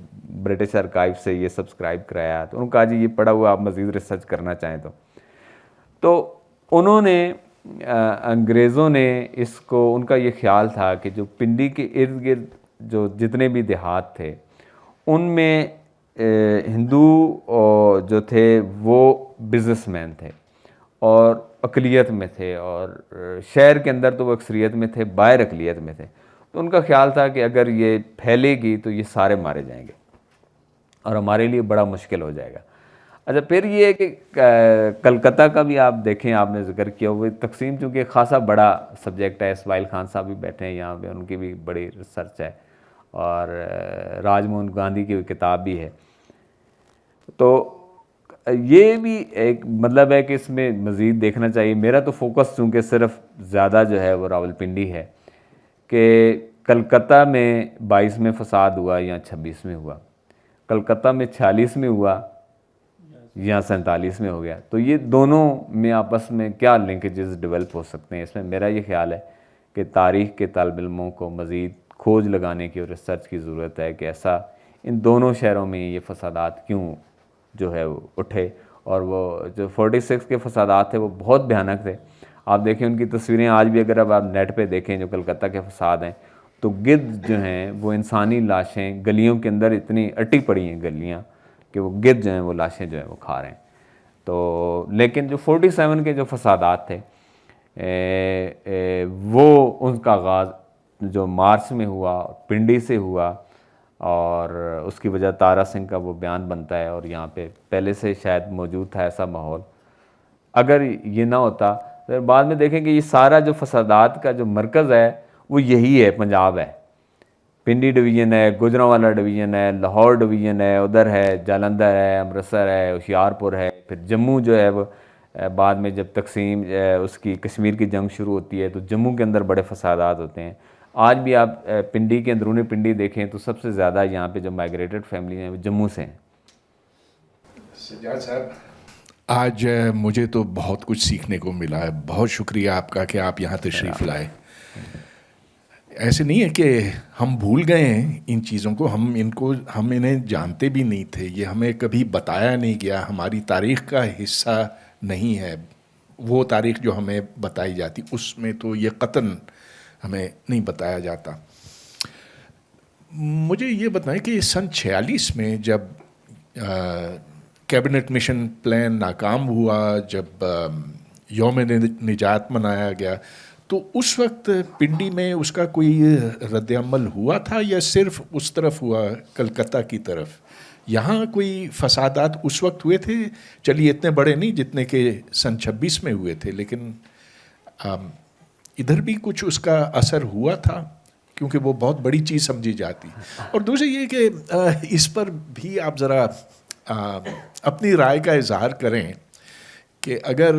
برٹش آرکائیو سے یہ سبسکرائب کرایا. تو انہوں نے کہا جی یہ پڑھا ہوا آپ مزید ریسرچ کرنا چاہیں تو انہوں نے انگریزوں نے اس کو، ان کا یہ خیال تھا کہ جو پنڈی کے ارد گرد جو جتنے بھی دیہات تھے ان میں ہندو جو تھے وہ بزنس مین تھے اور اقلیت میں تھے، اور شہر کے اندر تو وہ اکثریت میں تھے، باہر اقلیت میں تھے. تو ان کا خیال تھا کہ اگر یہ پھیلے گی تو یہ سارے مارے جائیں گے اور ہمارے لیے بڑا مشکل ہو جائے گا. اچھا پھر یہ ہے کہ کلکتہ کا بھی آپ دیکھیں، آپ نے ذکر کیا وہ تقسیم، چونکہ خاصا بڑا سبجیکٹ ہے. اسماعیل خان صاحب بھی بیٹھے ہیں یہاں پہ، ان کی بھی بڑی ریسرچ ہے، اور راج موہن گاندھی کی کتاب بھی ہے. تو یہ بھی ایک مطلب ہے کہ اس میں مزید دیکھنا چاہیے. میرا تو فوکس چونکہ صرف زیادہ جو ہے وہ راولپنڈی ہے کہ کلکتہ میں 22 میں فساد ہوا یا 26 میں ہوا، کلکتہ میں 46 میں ہوا یا 47 میں ہو گیا. تو یہ دونوں میں آپس میں کیا لنکیجز ڈیولپ ہو سکتے ہیں؟ اس میں میرا یہ خیال ہے کہ تاریخ کے طالب علموں کو مزید کھوج لگانے کی اور ریسرچ کی ضرورت ہے کہ ایسا ان دونوں شہروں میں یہ فسادات کیوں جو ہے وہ اٹھے. اور وہ جو 46 کے فسادات تھے وہ بہت بھیانک تھے. آپ دیکھیں ان کی تصویریں آج بھی اگر اب آپ نیٹ پہ دیکھیں جو کلکتہ کے فساد ہیں تو گرد جو ہیں وہ انسانی لاشیں گلیوں کے اندر اتنی اٹی پڑی ہیں گلیاں کہ وہ گرد جو ہیں وہ لاشیں جو ہیں وہ کھا رہے ہیں. تو لیکن جو 47 کے جو فسادات تھے وہ ان کا آغاز جو مارچ میں ہوا، پنڈی سے ہوا، اور اس کی وجہ تارا سنگھ کا وہ بیان بنتا ہے، اور یہاں پہ پہلے سے شاید موجود تھا ایسا ماحول. اگر یہ نہ ہوتا پھر بعد میں دیکھیں کہ یہ سارا جو فسادات کا جو مرکز ہے وہ یہی ہے، پنجاب ہے. پنڈی ڈویژن ہے، گوجرانوالا ڈویژن ہے، لاہور ڈویژن ہے، ادھر ہے جالندھر ہے، امرتسر ہے، ہوشیارپور ہے. پھر جموں جو ہے وہ بعد میں جب تقسیم اس کی کشمیر کی جنگ شروع ہوتی ہے تو جموں کے اندر بڑے فسادات ہوتے ہیں. آج بھی آپ پنڈی کے اندرونی پنڈی دیکھیں تو سب سے زیادہ یہاں پہ جو مائگریٹڈ فیملی ہیں وہ جموں سے ہیں. سجاد صاحب، آج مجھے تو بہت کچھ سیکھنے کو ملا ہے. بہت شکریہ آپ کا کہ آپ یہاں تشریف لائے. ایسے نہیں ہے کہ ہم بھول گئے ہیں ان چیزوں کو، ہم انہیں جانتے بھی نہیں تھے. یہ ہمیں کبھی بتایا نہیں گیا، ہماری تاریخ کا حصہ نہیں ہے. وہ تاریخ جو ہمیں بتائی جاتی اس میں تو یہ قطعاً ہمیں نہیں بتایا جاتا. مجھے یہ بتائیں کہ سن 46 میں جب کیبنٹ مشن پلان ناکام ہوا، جب یوم نجات منایا گیا، تو اس وقت پنڈی میں اس کا کوئی رد عمل ہوا تھا یا صرف اس طرف ہوا کلکتہ کی طرف؟ یہاں کوئی فسادات اس وقت ہوئے تھے، چلیے اتنے بڑے نہیں جتنے کہ سن 26 میں ہوئے تھے، لیکن ادھر بھی کچھ اس کا اثر ہوا تھا کیونکہ وہ بہت بڑی چیز سمجھی جاتی. اور دوسرے یہ کہ اس پر بھی آپ ذرا اپنی رائے کا اظہار کریں کہ اگر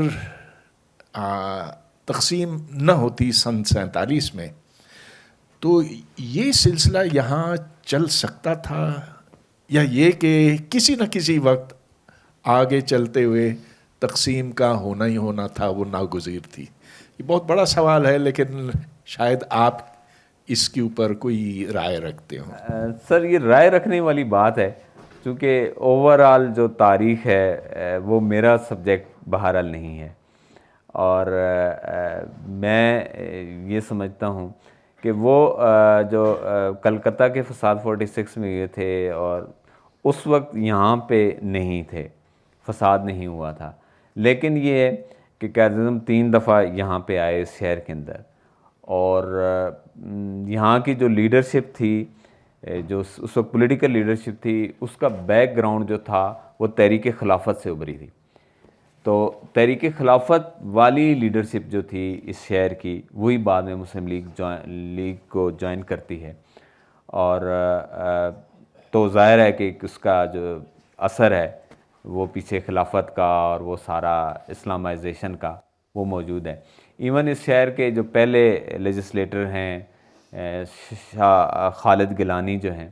تقسیم نہ ہوتی سن 47 میں تو یہ سلسلہ یہاں چل سکتا تھا، یا یہ کہ کسی نہ کسی وقت آگے چلتے ہوئے تقسیم کا ہونا ہی ہونا تھا، وہ ناگزیر تھی؟ یہ بہت بڑا سوال ہے، لیکن شاید آپ اس کے اوپر کوئی رائے رکھتے ہوں۔ سر یہ رائے رکھنے والی بات ہے، چونکہ اوورآل جو تاریخ ہے وہ میرا سبجیکٹ بہرحال نہیں ہے، اور میں یہ سمجھتا ہوں کہ وہ جو کلکتہ کے فساد 46 میں ہوئے تھے، اور اس وقت یہاں پہ نہیں تھے، فساد نہیں ہوا تھا، لیکن یہ ہے کہ قائد اعظم 3 دفعہ یہاں پہ آئے اس شہر کے اندر، اور یہاں کی جو لیڈرشپ تھی، جو اس وقت پولیٹیکل لیڈرشپ تھی، اس کا بیک گراؤنڈ جو تھا وہ تحریک خلافت سے ابھری تھی۔ تو تحریک خلافت والی لیڈرشپ جو تھی اس شہر کی، وہی بعد میں مسلم لیگ کو جوائن کرتی ہے، اور تو ظاہر ہے کہ اس کا جو اثر ہے وہ پیچھے خلافت کا اور وہ سارا اسلامائزیشن کا وہ موجود ہے۔ ایون اس شہر کے جو پہلے لیجسلیٹر ہیں شاہ خالد گیلانی جو ہیں،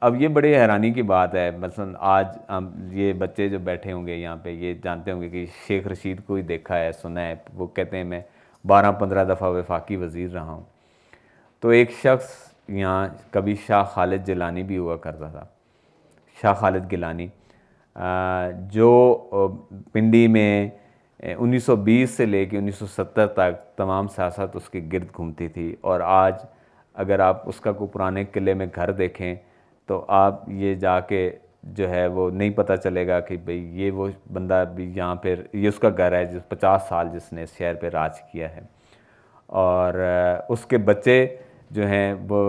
اب یہ بڑے حیرانی کی بات ہے، مثلا آج ہم یہ بچے جو بیٹھے ہوں گے یہاں پہ یہ جانتے ہوں گے کہ شیخ رشید کو ہی دیکھا ہے، سنا ہے، وہ کہتے ہیں میں 12-15 دفعہ وفاقی وزیر رہا ہوں۔ تو ایک شخص یہاں کبھی شاہ خالد گیلانی بھی ہوا کرتا تھا، شاہ خالد گیلانی، جو پنڈی میں 1920 سے لے کے 1970 تک تمام سیاست اس کے گرد گھومتی تھی، اور آج اگر آپ اس کا کوئی پرانے قلعے میں گھر دیکھیں تو آپ یہ جا کے جو ہے وہ نہیں پتہ چلے گا کہ بھئی یہ وہ بندہ بھی یہاں پہ، یہ اس کا گھر ہے 50 سال جس نے اس شہر پہ راج کیا ہے، اور اس کے بچے جو ہیں وہ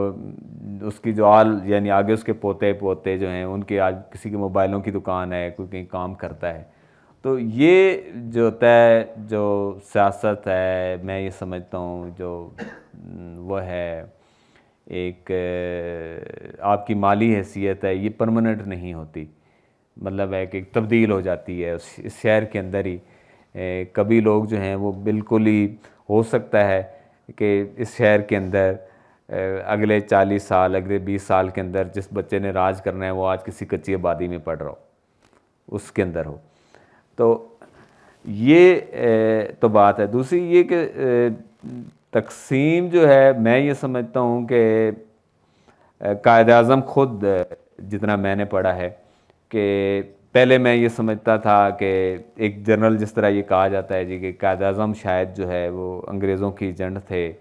اس کی جو یعنی آگے اس کے پوتے جو ہیں ان کے آج کسی کے موبائلوں کی دکان ہے، کوئی کہیں کام کرتا ہے۔ تو یہ جو جو سیاست ہے، میں یہ سمجھتا ہوں جو وہ ہے ایک آپ کی مالی حیثیت ہے، یہ پرماننٹ نہیں ہوتی، مطلب ہے کہ تبدیل ہو جاتی ہے اس شہر کے اندر ہی۔ کبھی لوگ جو ہیں وہ بالکل ہی ہو سکتا ہے کہ اس شہر کے اندر اگلے 40 سال، اگلے 20 سال کے اندر جس بچے نے راج کرنا ہے وہ آج کسی کچی آبادی میں پڑھ رہا ہو، اس کے اندر ہو۔ تو یہ تو بات ہے۔ دوسری یہ کہ تقسیم جو ہے، میں یہ سمجھتا ہوں کہ قائد اعظم خود، جتنا میں نے پڑھا ہے، کہ پہلے میں یہ سمجھتا تھا کہ ایک جنرل جس طرح یہ کہا جاتا ہے جی کہ قائد اعظم شاید جو ہے وہ انگریزوں کی ایجنٹ تھے،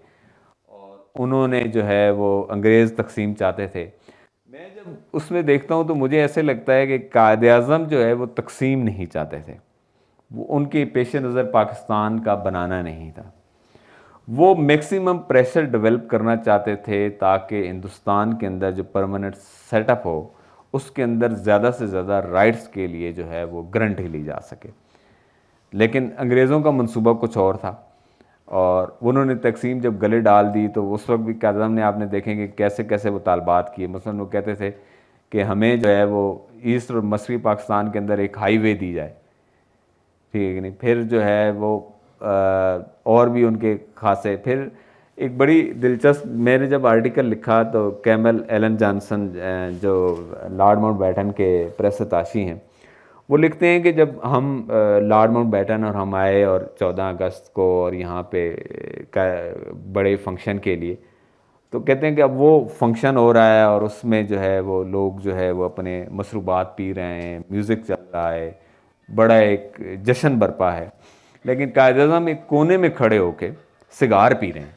اور انہوں نے جو ہے وہ انگریز تقسیم چاہتے تھے۔ میں جب اس میں دیکھتا ہوں تو مجھے ایسے لگتا ہے کہ قائد اعظم جو ہے وہ تقسیم نہیں چاہتے تھے، وہ ان کے پیش نظر پاکستان کا بنانا نہیں تھا، وہ میکسیمم پریشر ڈیولپ کرنا چاہتے تھے تاکہ ہندوستان کے اندر جو پرماننٹ سیٹ اپ ہو اس کے اندر زیادہ سے زیادہ رائٹس کے لیے جو ہے وہ گارنٹی لی جا سکے۔ لیکن انگریزوں کا منصوبہ کچھ اور تھا، اور انہوں نے تقسیم جب گلے ڈال دی تو اس وقت بھی قائد اعظم نے، آپ نے دیکھیں کہ کیسے کیسے وہ طالبات کیے۔ مثلا وہ کہتے تھے کہ ہمیں جو ہے وہ ایسٹ اور مشرقی پاکستان کے اندر ایک ہائی وے دی جائے، ٹھیک ہے کہ نہیں۔ پھر جو ہے وہ اور بھی ان کے خاصے، پھر ایک بڑی دلچسپ، میں نے جب آرٹیکل لکھا تو کیمل ایلن جانسن جو لارڈ ماؤنٹ بیٹن کے پریس اتاشی ہیں، وہ لکھتے ہیں کہ جب ہم لارڈ ماؤنٹ بیٹن اور ہم آئے اور 14 اگست کو اور یہاں پہ بڑے فنکشن کے لیے، تو کہتے ہیں کہ اب وہ فنکشن ہو رہا ہے اور اس میں جو ہے وہ لوگ جو ہے وہ اپنے مشروبات پی رہے ہیں، میوزک چل رہا ہے، بڑا ایک جشن برپا ہے، لیکن قائد اعظم ایک کونے میں کھڑے ہو کے سگار پی رہے ہیں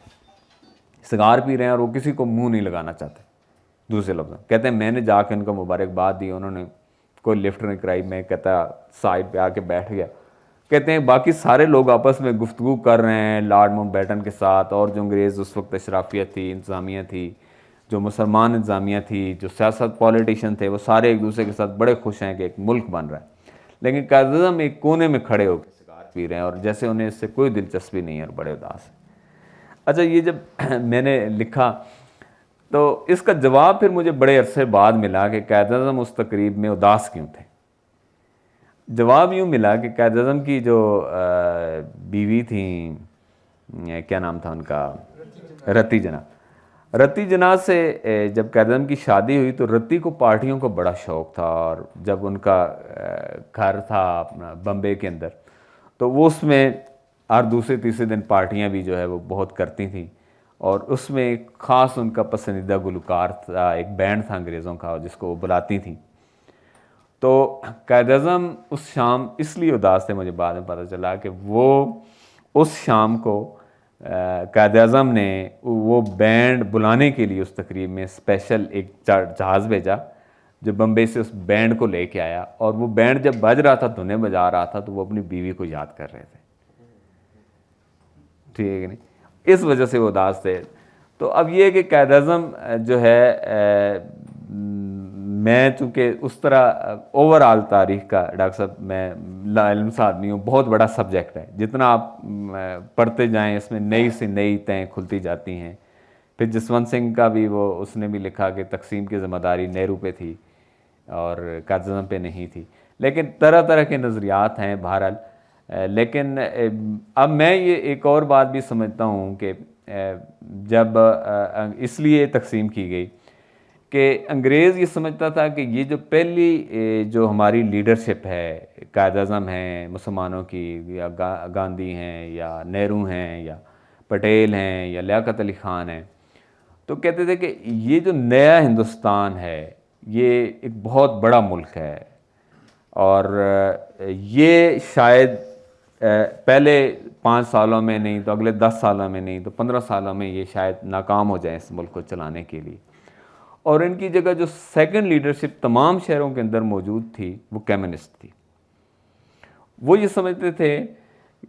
اور وہ کسی کو منہ نہیں لگانا چاہتے۔ دوسرے لفظ کہتے ہیں میں نے جا کے ان کو مبارکباد دی، انہوں نے کوئی لفٹ نہیں کرائی، میں کہتا سائڈ پہ آ کے بیٹھ گیا۔ کہتے ہیں باقی سارے لوگ آپس میں گفتگو کر رہے ہیں لارڈ ماؤنٹ بیٹن کے ساتھ، اور جو انگریز اس وقت اشرافیہ تھی، انتظامیہ تھی، جو مسلمان انتظامیہ تھی، جو سیاست پولیٹیشین تھے، وہ سارے ایک دوسرے کے ساتھ بڑے خوش ہیں کہ ایک ملک بن رہا ہے، لیکن قائد اعظم ایک کونے میں کھڑے ہو کے سگار پی رہے ہیں اور جیسے انہیں اس سے کوئی دلچسپی نہیں ہے اور بڑے اداس ہیں۔ اچھا، یہ جب میں نے لکھا تو اس کا جواب پھر مجھے بڑے عرصے بعد ملا کہ قائد اعظم اس تقریب میں اداس کیوں تھے۔ جواب یوں ملا کہ قائد اعظم کی جو بیوی تھیں کیا نام تھا ان کا، رتی جناح. رتی جناح سے جب قائد اعظم کی شادی ہوئی تو رتی کو پارٹیوں کو بڑا شوق تھا، اور جب ان کا گھر تھا اپنا بمبے کے اندر تو وہ اس میں ہر دوسرے تیسرے دن پارٹیاں بھی جو ہے وہ بہت کرتی تھیں، اور اس میں ایک خاص ان کا پسندیدہ گلوکار تھا، ایک بینڈ تھا انگریزوں کا جس کو وہ بلاتی تھیں. تو قائد اعظم اس شام اس لیے اداس تھے، مجھے بعد میں پتہ چلا کہ وہ اس شام کو قائد اعظم نے وہ بینڈ بلانے کے لیے اس تقریب میں اسپیشل ایک جہاز بھیجا جو بمبئی سے اس بینڈ کو لے کے آیا، اور وہ بینڈ جب بج رہا تھا، دھنیں بجا رہا تھا، تو وہ اپنی بیوی کو یاد کر رہے تھے. ٹھیک ہے کہ نہیں، اس وجہ سے وہ اداس تھے. تو اب یہ کہ قائد اعظم جو ہے میں چونکہ اس طرح اوور آل تاریخ کا ڈاکٹر صاحب میں لا علم سے آدمی ہوں، بہت بڑا سبجیکٹ ہے، جتنا آپ پڑھتے جائیں اس میں نئی سے نئی تہیں کھلتی جاتی ہیں. پھر جسونت سنگھ کا بھی وہ اس نے بھی لکھا کہ تقسیم کی ذمہ داری نہرو پہ تھی اور قائد اعظم پہ نہیں تھی، لیکن طرح طرح کے نظریات ہیں بہرحال. لیکن اب میں یہ ایک اور بات بھی سمجھتا ہوں کہ جب اس لیے تقسیم کی گئی کہ انگریز یہ سمجھتا تھا کہ یہ جو پہلی جو ہماری لیڈرشپ ہے، قائد اعظم ہیں مسلمانوں کی، یا گاندھی ہیں یا نہرو ہیں یا پٹیل ہیں یا لیاقت علی خان ہیں، تو کہتے تھے کہ یہ جو نیا ہندوستان ہے یہ ایک بہت بڑا ملک ہے، اور یہ شاید پہلے 5 سالوں میں نہیں تو اگلے 10 سالوں میں نہیں تو 15 سالوں میں یہ شاید ناکام ہو جائیں اس ملک کو چلانے کے لیے. اور ان کی جگہ جو سیکنڈ لیڈرشپ تمام شہروں کے اندر موجود تھی وہ کمیونسٹ تھی. وہ یہ سمجھتے تھے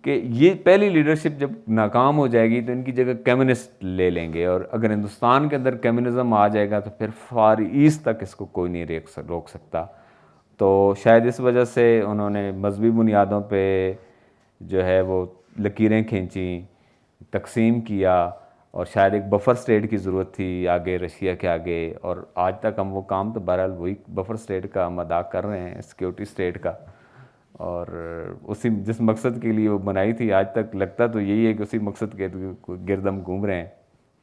کہ یہ پہلی لیڈرشپ جب ناکام ہو جائے گی تو ان کی جگہ کمیونسٹ لے لیں گے، اور اگر ہندوستان کے اندر کمیونزم آ جائے گا تو پھر فار ایسٹ تک اس کو کوئی نہیں روک سکتا. تو شاید اس وجہ سے انہوں نے مذہبی بنیادوں پہ جو ہے وہ لکیریں کھینچیں، تقسیم کیا، اور شاید ایک بفر سٹیٹ کی ضرورت تھی آگے رشیا کے آگے. اور آج تک ہم وہ کام تو بہرحال وہی بفر سٹیٹ کا ہم ادا کر رہے ہیں، سیکیورٹی سٹیٹ کا، اور اسی جس مقصد کے لیے وہ بنائی تھی آج تک لگتا تو یہی ہے کہ اسی مقصد کے گرد ہم گھوم رہے ہیں.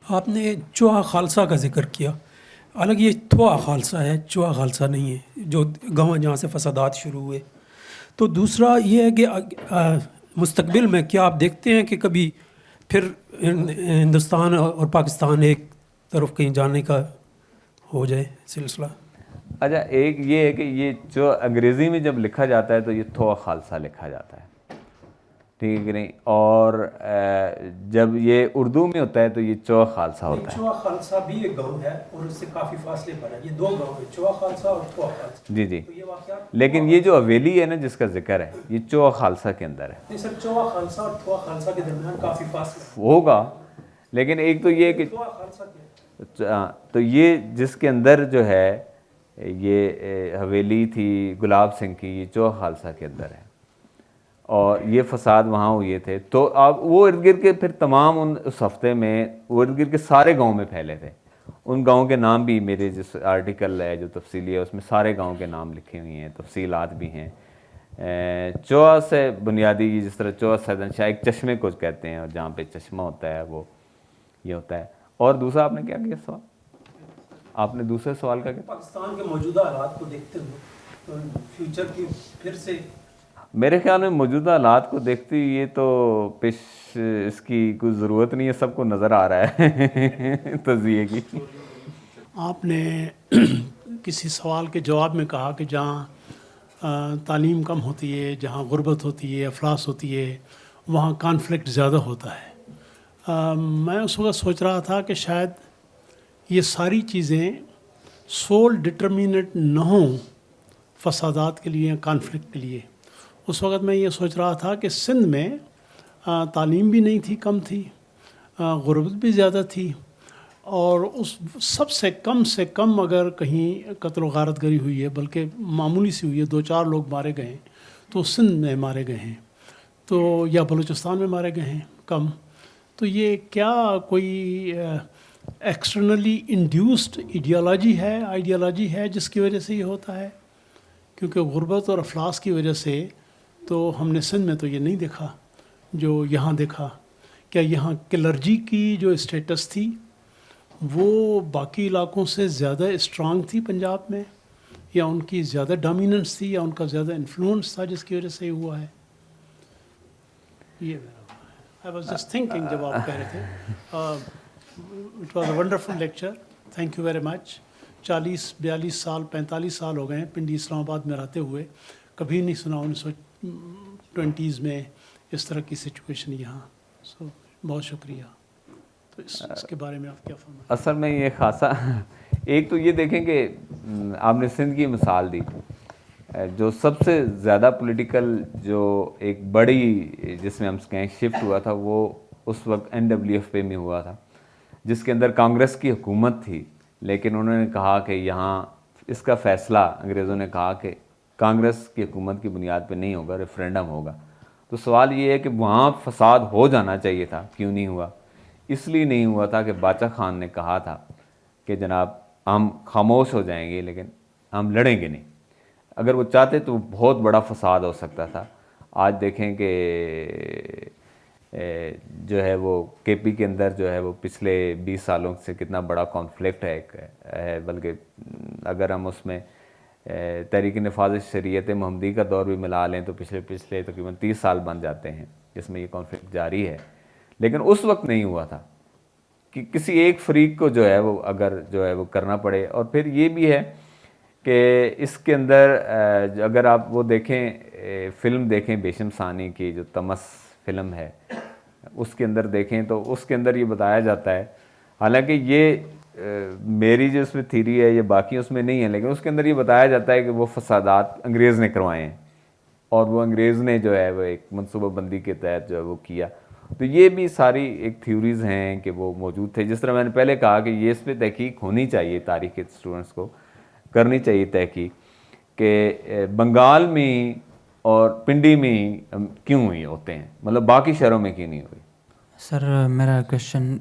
آپ نے چوہا خالصہ کا ذکر کیا، حالانکہ یہ تھوا خالصہ ہے، چوہا خالصہ نہیں ہے، جو گاؤں جہاں سے فسادات شروع ہوئے. تو دوسرا یہ ہے کہ مستقبل میں کیا آپ دیکھتے ہیں کہ کبھی پھر ہندوستان اور پاکستان ایک طرف کہیں جانے کا ہو جائے سلسلہ؟ اچھا، ایک یہ ہے کہ یہ جو انگریزی میں جب لکھا جاتا ہے تو یہ تھوا خالصہ لکھا جاتا ہے، ٹھیک ہے کہ نہیں، اور جب یہ اردو میں ہوتا ہے تو یہ چوہا خالصہ ہوتا ہے. چوہا خالصہ بھی ایک گاؤں ہے اور اس سے کافی فاصلے پر ہے، یہ 2 گاؤں ہیں، چوہا خالصہ اور تھوا خالصہ. جی جی، تو یہ واقعات، لیکن یہ جو حویلی ہے نا جس کا ذکر ہے یہ چوہا خالصہ کے اندر ہے. نہیں سر، چوہا خالصہ اور تھوا خالصہ کے درمیان کافی فاصلہ ہوگا، لیکن ایک تو یہ کہ تھوا خالصہ کیا ہے؟ تو یہ جس کے اندر جو ہے یہ حویلی تھی گلاب سنگھ کی، یہ چوہا خالصہ کے اندر ہے، اور یہ فساد وہاں ہوئے تھے. تو اب وہ ارد گرد کے پھر تمام اس ہفتے میں وہ ارد گرد کے سارے گاؤں میں پھیلے تھے. ان گاؤں کے نام بھی میرے جس آرٹیکل ہے جو تفصیلی ہے اس میں سارے گاؤں کے نام لکھے ہوئے ہیں، تفصیلات بھی ہیں. چوہا سے بنیادی جس طرح چوہا سیدن شاہ ایک چشمے کو کہتے ہیں، اور جہاں پہ چشمہ ہوتا ہے وہ یہ ہوتا ہے. اور دوسرا آپ نے کیا کیا سوال؟ آپ نے دوسرے سوال کا کیا؟ پاکستان کے موجودہ حالات کو دیکھتے ہوئے تو فیوچر کی پھر سے میرے خیال میں موجودہ حالات کو دیکھتے یہ تو پیش اس کی کوئی ضرورت نہیں ہے، سب کو نظر آ رہا ہے تجزیے کی. آپ نے کسی سوال کے جواب میں کہا کہ جہاں تعلیم کم ہوتی ہے، جہاں غربت ہوتی ہے، افلاس ہوتی ہے، وہاں کانفلکٹ زیادہ ہوتا ہے. میں اس وقت سوچ رہا تھا کہ شاید یہ ساری چیزیں سول ڈٹرمینٹ نہ ہوں فسادات کے لیے، کانفلکٹ کے لیے. اس وقت میں یہ سوچ رہا تھا کہ سندھ میں تعلیم بھی نہیں تھی، کم تھی، غربت بھی زیادہ تھی، اور اس سب سے کم اگر کہیں قتل و غارت گری ہوئی ہے، بلکہ معمولی سی ہوئی ہے، 2-4 لوگ مارے گئے ہیں، تو سندھ میں مارے گئے ہیں، تو یا بلوچستان میں مارے گئے ہیں کم. تو یہ کیا کوئی ایکسٹرنلی انڈیوسڈ آئیڈیالوجی ہے جس کی وجہ سے یہ ہوتا ہے؟ کیونکہ غربت اور افلاس کی وجہ سے تو ہم نے سندھ میں تو یہ نہیں دیکھا جو یہاں دیکھا. کیا یہاں کلرجی کی جو اسٹیٹس تھی وہ باقی علاقوں سے زیادہ اسٹرانگ تھی پنجاب میں، یا ان کی زیادہ ڈومیننس تھی، یا ان کا زیادہ انفلوئنس تھا جس کی وجہ سے یہ ہوا ہے؟ یہ آئی واز جسٹ تھنکنگ جب آپ کہہ رہے تھے. It was a wonderful lecture, thank you very much. 40-42 سال 45 سال ہو گئے ہیں پنڈی اسلام آباد میں رہتے ہوئے، کبھی نہیں سنا 1920s میں اس طرح کی سچویشن یہاں. سو بہت شکریہ. تو اس کے بارے میں آپ کیا فرمائیں؟ اصل میں یہ خاصا ایک تو یہ دیکھیں کہ آپ نے سندھ کی مثال دی، جو سب سے زیادہ پولیٹیکل جو ایک بڑی جس میں ہم کہیں شفٹ ہوا تھا وہ اس وقت NWFP میں ہوا تھا، جس کے اندر کانگریس کی حکومت تھی، لیکن انہوں نے کہا کہ یہاں اس کا فیصلہ انگریزوں نے کہا کہ کانگریس کی حکومت کی بنیاد پہ نہیں ہوگا، ریفرینڈم ہوگا. تو سوال یہ ہے کہ وہاں فساد ہو جانا چاہیے تھا، کیوں نہیں ہوا؟ اس لیے نہیں ہوا تھا کہ باچا خان نے کہا تھا کہ جناب ہم خاموش ہو جائیں گے لیکن ہم لڑیں گے نہیں. اگر وہ چاہتے تو بہت بڑا فساد ہو سکتا تھا. آج دیکھیں کہ جو ہے وہ KP کے اندر جو ہے وہ پچھلے 20 سالوں سے کتنا بڑا کانفلکٹ ہے، بلکہ اگر ہم اس میں تحریک نفاذ شریعت محمدی کا دور بھی ملا لیں تو پچھلے تقریباً 30 سال بن جاتے ہیں جس میں یہ کانفلکٹ جاری ہے. لیکن اس وقت نہیں ہوا تھا کہ کسی ایک فریق کو جو ہے وہ اگر جو ہے وہ کرنا پڑے. اور پھر یہ بھی ہے کہ اس کے اندر اگر آپ وہ دیکھیں فلم دیکھیں بیشم ثانی کی جو تمس فلم ہے، اس کے اندر دیکھیں تو اس کے اندر یہ بتایا جاتا ہے، حالانکہ یہ میری جو اس میں تھیری ہے یہ باقی اس میں نہیں ہے، لیکن اس کے اندر یہ بتایا جاتا ہے کہ وہ فسادات انگریز نے کروائے ہیں اور وہ انگریز نے جو ہے وہ ایک منصوبہ بندی کے تحت جو ہے وہ کیا. تو یہ بھی ساری ایک تھیوریز ہیں کہ وہ موجود تھے. جس طرح میں نے پہلے کہا کہ یہ اس پہ تحقیق ہونی چاہیے، تاریخ کے اسٹوڈنٹس کو کرنی چاہیے تحقیق کہ بنگال میں اور پنڈی میں کیوں ہوئی ہوتے ہیں، مطلب باقی شہروں میں کیوں نہیں ہوئی. سر میرا کوشچن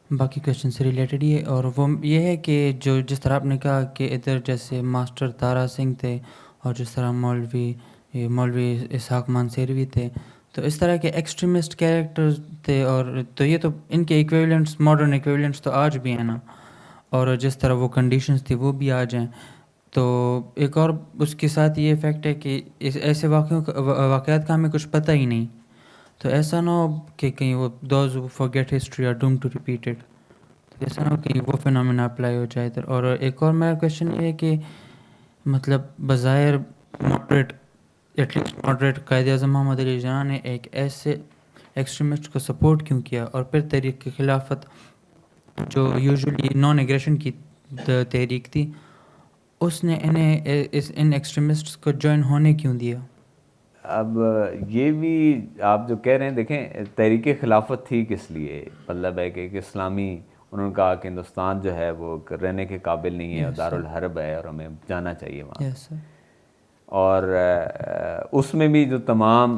باقی کوشچن سے ریلیٹڈ ہی ہے، اور وہ یہ ہے کہ جس طرح آپ نے کہا کہ ادھر جیسے ماسٹر تارا سنگھ تھے اور جس طرح مولوی اسحاق مانسیروی تھے، تو اس طرح کے ایکسٹریمسٹ کیریکٹرز تھے. اور تو یہ تو ان کے ایکویولنٹس ماڈرن ایکویولنٹس تو آج بھی ہیں نا، اور جس طرح وہ کنڈیشنز تھی وہ بھی آج ہیں. تو ایک اور اس کے ساتھ یہ فیکٹ ہے کہ ایسے واقعات کا ہمیں کچھ پتہ ہی نہیں، تو ایسا نہ ہو کہ کہیں وہ those forget history are doomed to repeat it. تو ایسا نہ ہو کہ وہ فینومینا اپلائی ہو جائے ادھر. اور ایک اور میرا کویشچن یہ ہے کہ مطلب بظاہر moderate at least moderate Quaid Azam محمد علی جناح نے ایک ایسے ایکسٹریمسٹ کو سپورٹ کیوں کیا، اور پھر تحریک خلافت جو یوزولی نان ایگریشن کی تحریک تھی اس نے ان ایکسٹریمسٹس کو جوائن ہونے کیوں دیا؟ اب یہ بھی آپ جو کہہ رہے ہیں، دیکھیں تحریک خلافت تھی کس لیے، مطلب ہے کہ ایک اسلامی، انہوں نے کہا کہ ہندوستان جو ہے وہ رہنے کے قابل نہیں ہے، دارالحرب ہے اور ہمیں جانا چاہیے وہاں. اور اس میں بھی جو تمام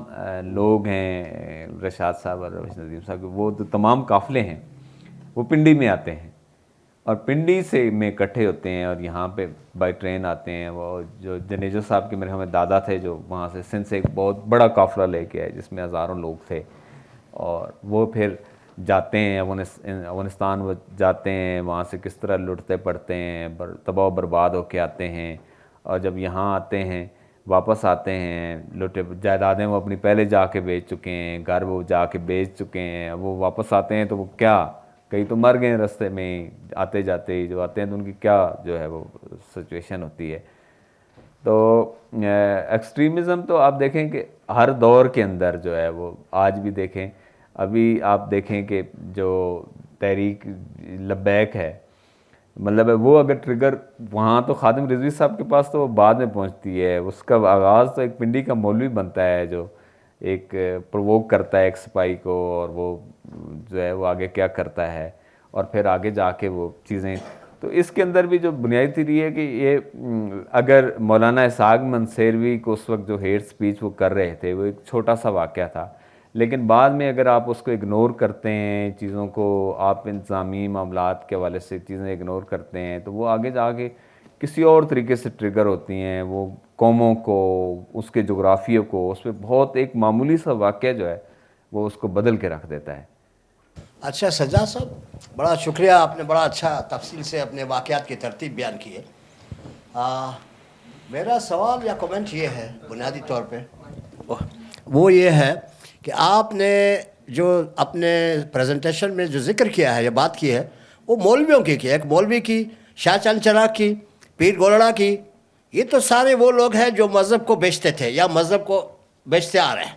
لوگ ہیں رشاد صاحب اور روش ندیم صاحب، وہ جو تمام قافلے ہیں وہ پنڈی میں آتے ہیں اور پنڈی سے میں اکٹھے ہوتے ہیں اور یہاں پہ بائی ٹرین آتے ہیں. وہ جو جنیجو صاحب کے میرے ہمیں دادا تھے جو وہاں سے سندھ سے ایک بہت بڑا قافلہ لے کے آئے جس میں ہزاروں لوگ تھے، اور وہ پھر جاتے ہیں افغانستان، وہ جاتے ہیں وہاں سے کس طرح لٹتے پڑتے ہیں، تباہ و برباد ہو کے آتے ہیں. اور جب یہاں آتے ہیں واپس آتے ہیں، لوٹے جائیدادیں وہ اپنی پہلے جا کے بیچ چکے ہیں، گھر وہ جا کے بیچ چکے ہیں، وہ واپس آتے ہیں تو وہ کیا، کئی تو مر گئے رستے میں آتے جاتے، جو آتے ہیں تو ان کی کیا جو ہے وہ سچویشن ہوتی ہے. تو ایکسٹریمزم تو آپ دیکھیں کہ ہر دور کے اندر جو ہے وہ آج بھی دیکھیں، ابھی آپ دیکھیں کہ جو تحریک لبیک ہے، مطلب ہے وہ اگر ٹریگر وہاں تو خادم رضوی صاحب کے پاس تو وہ بعد میں پہنچتی ہے، اس کا آغاز تو ایک پنڈی کا مولوی بنتا ہے جو ایک پرووک کرتا ہے ایک سپاہی کو، اور وہ جو ہے وہ آگے کیا کرتا ہے اور پھر آگے جا کے وہ چیزیں. تو اس کے اندر بھی جو بنیادی تھیوری ہے کہ یہ اگر مولانا اسحاق منصیروی کو اس وقت جو ہیٹ سپیچ وہ کر رہے تھے وہ ایک چھوٹا سا واقعہ تھا، لیکن بعد میں اگر آپ اس کو اگنور کرتے ہیں، چیزوں کو آپ انتظامی معاملات کے حوالے سے چیزیں اگنور کرتے ہیں تو وہ آگے جا کے کسی اور طریقے سے ٹریگر ہوتی ہیں، وہ قوموں کو، اس کے جغرافیوں کو، اس پہ بہت ایک معمولی سا واقعہ جو ہے وہ اس کو بدل کے رکھ دیتا ہے. اچھا سجاد صاحب، بڑا شکریہ، آپ نے بڑا اچھا تفصیل سے اپنے واقعات کی ترتیب بیان کی ہے. میرا سوال یا کومنٹ یہ ہے بنیادی طور پہ، وہ یہ ہے کہ آپ نے جو اپنے پریزنٹیشن میں جو ذکر کیا ہے یا بات کی ہے وہ مولویوں کی ایک مولوی کی، شاہ چند چراغ کی، پیر گولڑا کی. یہ تو سارے وہ لوگ ہیں جو مذہب کو بیچتے تھے یا مذہب کو بیچتے آ رہے ہیں.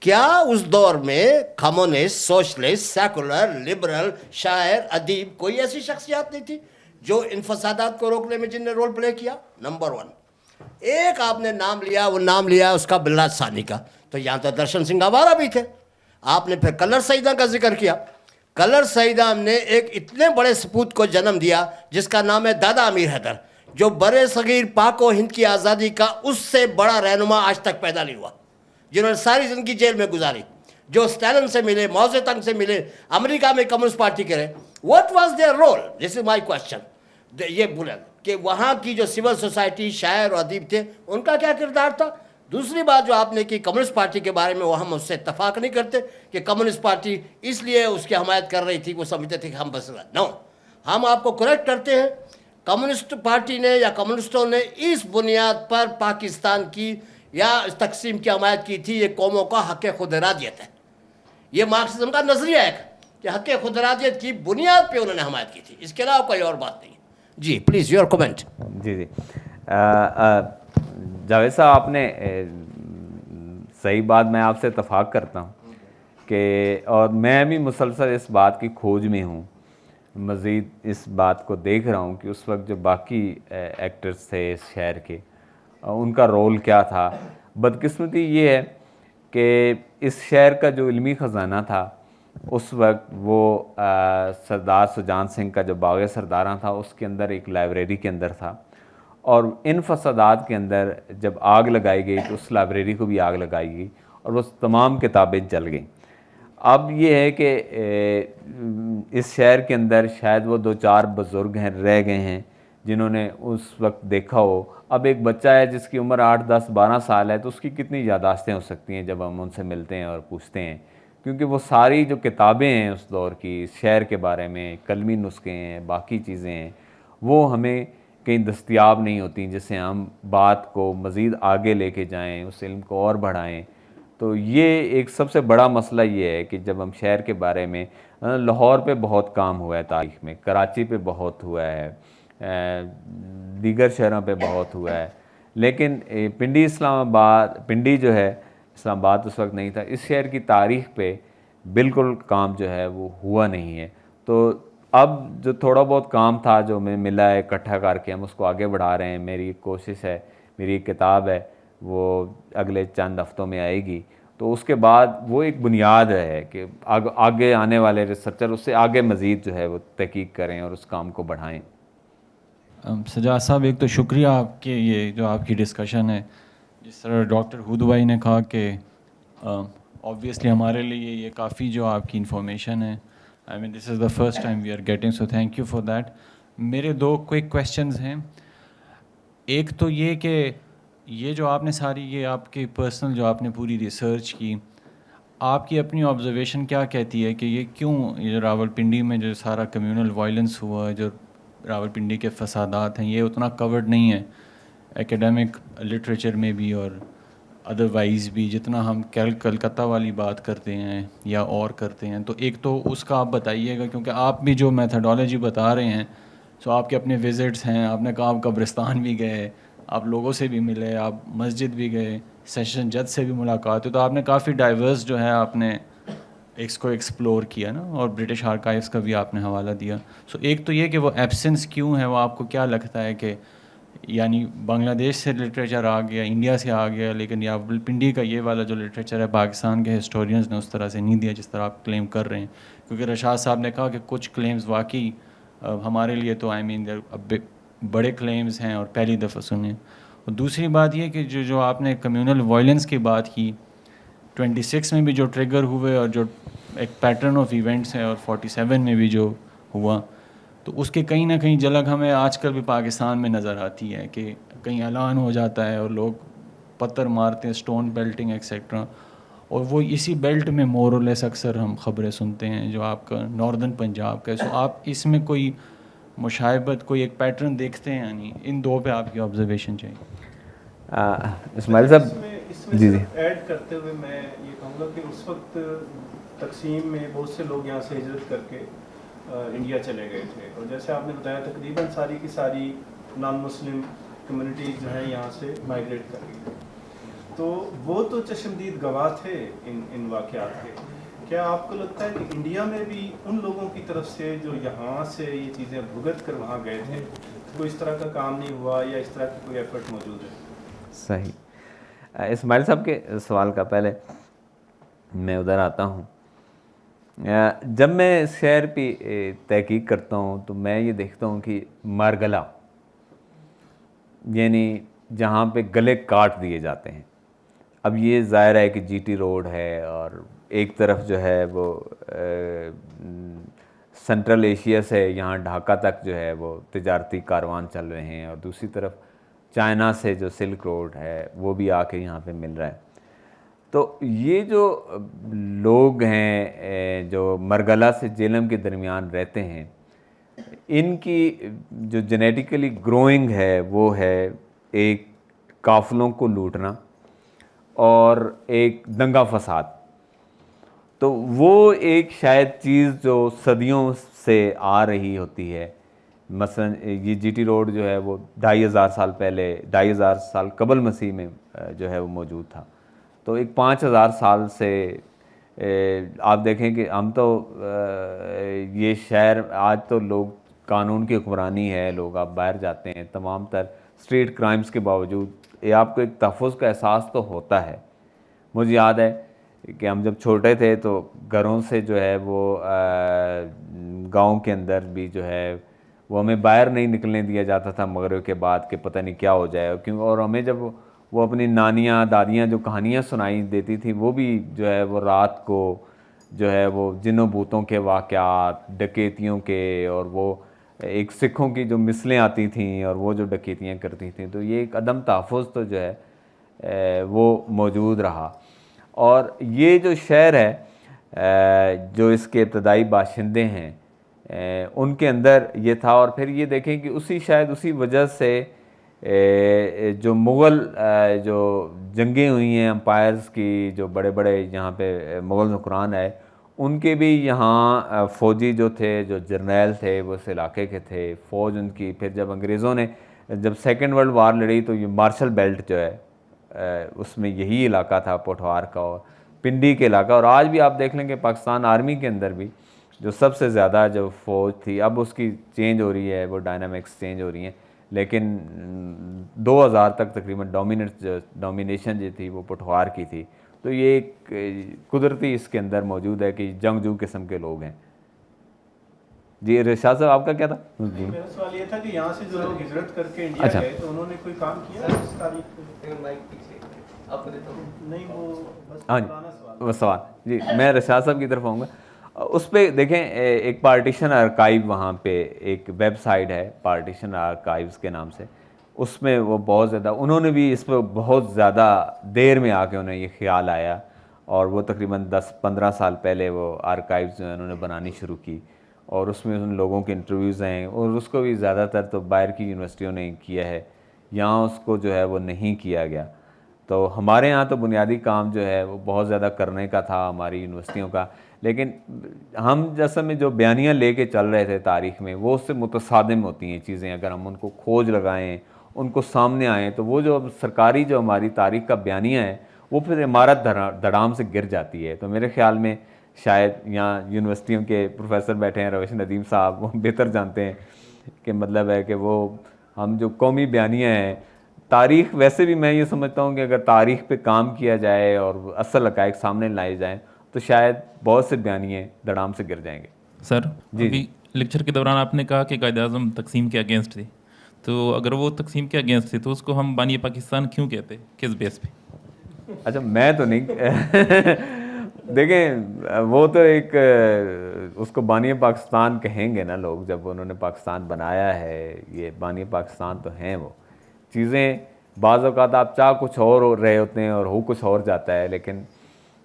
کیا اس دور میں کمیونسٹ، سوشلسٹ، سیکولر، لبرل، شاعر، ادیب، کوئی ایسی شخصیات نہیں تھی جو ان فسادات کو روکنے میں جن نے رول پلے کیا؟ نمبر 1. ایک آپ نے نام لیا، وہ نام لیا اس کا بلراج ثانی کا، تو یہاں تو درشن سنگھ آوارہ بھی تھے. آپ نے پھر کلر سیدہ کا ذکر کیا. کلر سیدہ نے ایک اتنے بڑے سپوت کو جنم دیا جس کا نام ہے دادا امیر حیدر، جو برے صغیر پاک و ہند کی آزادی کا اس سے بڑا رہنما آج تک پیدا نہیں ہوا، جنہوں نے ساری زندگی جیل میں گزاری، جو اسٹالن سے ملے، ماؤ زے تنگ سے ملے، امریکہ میں کمیونسٹ پارٹی کے رہے. What was their role? This is my question. یہ بولیں کہ وہاں کی جو سول سوسائٹی، شاعر اور ادیب تھے، ان کا کیا کردار تھا؟ دوسری بات جو آپ نے کی کمیونسٹ پارٹی کے بارے میں، وہ ہم اس سے اتفاق نہیں کرتے کہ کمیونسٹ پارٹی اس لیے اس کی حمایت کر رہی تھی، وہ سمجھتے تھے کہ ہم بس نو. ہم آپ کو کریکٹ کرتے ہیں، کمیونسٹ پارٹی نے یا کمیونسٹوں نے اس بنیاد پر پاکستان کی یا اس تقسیم کی حمایت کی تھی، یہ قوموں کا حق خود ارادیت ہے. یہ مارکسزم کا نظریہ ہے کہ حق خود ارادیت کی بنیاد پہ انہوں نے حمایت کی تھی، اس کے علاوہ کوئی اور بات نہیں. جی پلیز یور کومنٹ. جی جاوید صاحب، آپ نے صحیح بات، میں آپ سے اتفاق کرتا ہوں کہ، اور میں بھی مسلسل اس بات کی کھوج میں ہوں، مزید اس بات کو دیکھ رہا ہوں کہ اس وقت جو باقی ایکٹرز تھے اس شہر کے، ان کا رول کیا تھا. بدقسمتی یہ ہے کہ اس شہر کا جو علمی خزانہ تھا اس وقت وہ سردار سجان سنگھ کا جو باغ سرداراں تھا اس کے اندر ایک لائبریری کے اندر تھا، اور ان فسادات کے اندر جب آگ لگائی گئی تو اس لائبریری کو بھی آگ لگائی گئی اور وہ تمام کتابیں جل گئیں. اب یہ ہے کہ اس شہر کے اندر شاید وہ 2-4 بزرگ ہیں رہ گئے ہیں جنہوں نے اس وقت دیکھا ہو. اب ایک بچہ ہے جس کی عمر 8, 10, 12 سال ہے، تو اس کی کتنی یادداشتیں ہو سکتی ہیں جب ہم ان سے ملتے ہیں اور پوچھتے ہیں، کیونکہ وہ ساری جو کتابیں ہیں اس دور کی شہر کے بارے میں، قلمی نسخے ہیں، باقی چیزیں ہیں، وہ ہمیں کہیں دستیاب نہیں ہوتی جس سے ہم بات کو مزید آگے لے کے جائیں، اس علم کو اور بڑھائیں. تو یہ ایک سب سے بڑا مسئلہ یہ ہے کہ جب ہم شہر کے بارے میں، لاہور پہ بہت کام ہوا ہے تاریخ میں، کراچی پہ بہت ہوا ہے، دیگر شہروں پہ بہت ہوا ہے، لیکن پنڈی پنڈی جو ہے اسلام آباد اس وقت نہیں تھا، اس شہر کی تاریخ پہ بالکل کام جو ہے وہ ہوا نہیں ہے. تو اب جو تھوڑا بہت کام تھا جو ہمیں ملا ہے اکٹھا کر کے ہم اس کو آگے بڑھا رہے ہیں. میری کوشش ہے، میری ایک کتاب ہے وہ اگلے چند ہفتوں میں آئے گی، تو اس کے بعد وہ ایک بنیاد ہے کہ آگے آنے والے ریسرچر اس سے آگے مزید جو ہے وہ تحقیق کریں اور اس کام کو بڑھائیں. سجاد صاحب، ایک تو شکریہ آپ کے، یہ جو آپ کی ڈسکشن ہے، جس طرح ڈاکٹر ہود بھائی نے کہا کہ obviously ہمارے لیے یہ کافی جو آپ کی انفارمیشن ہے، I mean this is the first time we are getting, so thank you for that. میرے 2 کوئک کویسچنز ہیں. ایک تو یہ کہ یہ جو آپ نے ساری یہ آپ کی پرسنل جو آپ نے پوری ریسرچ کی، آپ کی اپنی آبزرویشن کیا کہتی ہے کہ یہ کیوں یہ جو راول پنڈی میں جو سارا کمیونل وائلنس ہوا، جو راول پنڈی کے فسادات ہیں، یہ اتنا کورڈ نہیں ہے ایکیڈیمک لٹریچر میں بھی اور ادروائز بھی، جتنا ہم کلکتہ والی بات کرتے ہیں یا اور کرتے ہیں. تو ایک تو اس کا آپ بتائیے گا، کیونکہ آپ بھی جو میتھڈالوجی بتا رہے ہیں، سو آپ کے اپنے وزٹس ہیں، آپ نے کہا آپ قبرستان بھی گئے، آپ لوگوں سے بھی ملے، آپ مسجد بھی گئے، سیشن جج سے بھی ملاقات ہوئی، تو آپ نے کافی ڈائیورس جو ہے آپ نے اس کو ایکسپلور کیا نا، اور برٹش آرکائیوز کا بھی آپ نے حوالہ دیا. سو ایک تو یہ کہ وہ ایبسنس کیوں ہے، وہ آپ کو کیا لگتا ہے کہ یعنی بنگلہ دیش سے لٹریچر آ گیا، انڈیا سے آ گیا، لیکن راول پنڈی کا یہ والا جو لٹریچر ہے پاکستان کے ہسٹورینز نے اس طرح سے نہیں دیا جس طرح آپ کلیم کر رہے ہیں. کیونکہ رشاد صاحب نے کہا کہ کچھ کلیمز واقعی ہمارے لیے تو آئی مین بڑے کلیمز ہیں اور پہلی دفعہ سنے. اور دوسری بات یہ کہ جو آپ نے کمیونل وائلنس کی بات کی 26 میں بھی جو ٹریگر ہوئے اور جو ایک پیٹرن آف ایونٹس ہے، اور 47 میں بھی جو ہوا، تو اس کے کہیں نہ کہیں جھلک ہمیں آج کل بھی پاکستان میں نظر آتی ہے کہ کہیں اعلان ہو جاتا ہے اور لوگ پتھر مارتے ہیں، سٹون بیلٹنگ ایکسیٹرا. اور وہ اسی بیلٹ میں مور اور لیس اکثر ہم خبریں سنتے ہیں جو آپ کا ناردرن پنجاب کا ہے. سو آپ اس میں کوئی مشابہت، کوئی ایک پیٹرن دیکھتے ہیں؟ یعنی ان دو پہ آپ کی آبزرویشن چاہیے. اسماعیل صاحب اس میں جی ایڈ کرتے ہوئے میں یہ کہوں گا کہ اس وقت تقسیم میں بہت سے لوگ یہاں سے ہجرت کر کے انڈیا چلے گئے تھے، اور جیسے آپ نے بتایا تقریباً ساری کی ساری نان مسلم کمیونٹیز جو ہیں یہاں سے مائگریٹ کر گئی. تو وہ تو چشمدید گواہ تھے ان واقعات کے. کیا آپ کو لگتا ہے کہ انڈیا میں بھی ان لوگوں کی طرف سے جو یہاں سے یہ چیزیں بھگت کر وہاں گئے تھے، کوئی اس طرح کا کام نہیں ہوا یا اس طرح کی کوئی ایفرٹ موجود ہے؟ صحیح. اسماعیل صاحب کے سوال کا پہلے میں ادھر آتا ہوں. جب میں اس شہر پہ تحقیق کرتا ہوں تو میں یہ دیکھتا ہوں کہ مارگلا یعنی جہاں پہ گلے کاٹ دیے جاتے ہیں. اب یہ ظاہر ہے کہ جی ٹی روڈ ہے اور ایک طرف جو ہے وہ سنٹرل ایشیا سے یہاں ڈھاکہ تک جو ہے وہ تجارتی کاروان چل رہے ہیں، اور دوسری طرف چائنا سے جو سلک روڈ ہے وہ بھی آ کے یہاں پہ مل رہا ہے. تو یہ جو لوگ ہیں جو مرگلہ سے جیلم کے درمیان رہتے ہیں، ان کی جو جینیٹیکلی گروئنگ ہے وہ ہے ایک قافلوں کو لوٹنا اور ایک دنگا فساد. تو وہ ایک شاید چیز جو صدیوں سے آ رہی ہوتی ہے. مثلا یہ جی ٹی روڈ جو ہے وہ 2500 سال پہلے، 2500 سال قبل مسیح میں جو ہے وہ موجود تھا. تو ایک 5000 سال سے آپ دیکھیں کہ ہم تو یہ شہر آج تو لوگ قانون کی حکمرانی ہے، لوگ آپ باہر جاتے ہیں، تمام تر اسٹریٹ کرائمز کے باوجود یہ آپ کو ایک تحفظ کا احساس تو ہوتا ہے. مجھے یاد ہے کہ ہم جب چھوٹے تھے تو گھروں سے جو ہے وہ گاؤں کے اندر بھی جو ہے وہ ہمیں باہر نہیں نکلنے دیا جاتا تھا مغرب کے بعد کہ پتہ نہیں کیا ہو جائے. کیوں؟ اور ہمیں جب وہ اپنی نانیاں دادیاں جو کہانیاں سنائی دیتی تھیں وہ بھی جو ہے وہ رات کو جو ہے وہ جنوں بوتوں کے واقعات، ڈکیتیوں کے، اور وہ ایک سکھوں کی جو مثلیں آتی تھیں اور وہ جو ڈکیتیاں کرتی تھیں. تو یہ ایک عدم تحفظ تو جو ہے وہ موجود رہا. اور یہ جو شہر ہے جو اس کے ابتدائی باشندے ہیں ان کے اندر یہ تھا. اور پھر یہ دیکھیں کہ شاید اسی وجہ سے جو مغل جو جنگیں ہوئی ہیں امپائرز کی، جو بڑے بڑے یہاں پہ مغل حکمران آئے، ان کے بھی یہاں فوجی جو تھے، جو جرنیل تھے وہ اس علاقے کے تھے. فوج ان کی پھر جب انگریزوں نے جب سیکنڈ ورلڈ وار لڑی تو یہ مارشل بیلٹ جو ہے اس میں یہی علاقہ تھا، پوٹھوار کا اور پنڈی کے علاقہ. اور آج بھی آپ دیکھ لیں کہ پاکستان آرمی کے اندر بھی جو سب سے زیادہ جو فوج تھی، اب اس کی چینج ہو رہی ہے، وہ ڈائنامکس چینج ہو رہی ہیں، لیکن 2000 تک تقریباً ڈومینیشن جو تھی وہ پٹھوار کی تھی. تو یہ ایک قدرتی اس کے اندر موجود ہے کہ جنگجو قسم کے لوگ ہیں. جی رشاد صاحب آپ کا کیا تھا؟ میرا سوال یہ تھا کہ یہاں سے جو لوگ ہجرت کر کے انڈیا گئے تو انہوں نے کوئی کام کیا اس تاریخ پہ؟ نہیں وہ ہاں جی وہ سوال جی میں رشاد صاحب کی طرف آؤں گا. اس پہ دیکھیں ایک پارٹیشن آرکائیو وہاں پہ ایک ویب سائٹ ہے پارٹیشن آرکائیوز کے نام سے. اس میں وہ بہت زیادہ انہوں نے بھی اس پہ بہت زیادہ دیر میں آ کے انہیں یہ خیال آیا، اور وہ تقریباً 10-15 سال پہلے وہ آرکائیوز جو انہوں نے بنانی شروع کی، اور اس میں ان لوگوں کے انٹرویوز ہیں. اور اس کو بھی زیادہ تر تو باہر کی یونیورسٹیوں نے کیا ہے، یہاں اس کو جو ہے وہ نہیں کیا گیا. تو ہمارے ہاں تو بنیادی کام جو ہے وہ بہت زیادہ کرنے کا تھا ہماری یونیورسٹیوں کا، لیکن ہم جیسے میں جو بیانیاں لے کے چل رہے تھے تاریخ میں وہ اس سے متصادم ہوتی ہیں چیزیں. اگر ہم ان کو کھوج لگائیں، ان کو سامنے آئیں، تو وہ جو سرکاری جو ہماری تاریخ کا بیانیہ ہے وہ پھر عمارت دھڑام سے گر جاتی ہے. تو میرے خیال میں شاید یہاں یونیورسٹیوں کے پروفیسر بیٹھے ہیں، روش ندیم صاحب، وہ بہتر جانتے ہیں کہ مطلب ہے کہ وہ ہم جو قومی بیانیہ ہیں تاریخ، ویسے بھی میں یہ سمجھتا ہوں کہ اگر تاریخ پہ کام کیا جائے اور اصل حقائق سامنے لائے جائیں تو شاید بہت سے بیانیے دڑام سے گر جائیں گے. سر ابھی لیکچر کے دوران آپ نے کہا کہ قائد اعظم تقسیم کے اگینسٹ تھی، تو اگر وہ تقسیم کے اگینسٹ تھی تو اس کو ہم بانی پاکستان کیوں کہتے، کس بیس پہ؟ اچھا میں تو نہیں دیکھیں وہ تو ایک اس کو بانی پاکستان کہیں گے نا لوگ، جب انہوں نے پاکستان بنایا ہے. یہ بانی پاکستان تو ہیں وہ چیزیں. بعض اوقات آپ چاہ کچھ اور رہے ہوتے ہیں اور ہو کچھ اور جاتا ہے، لیکن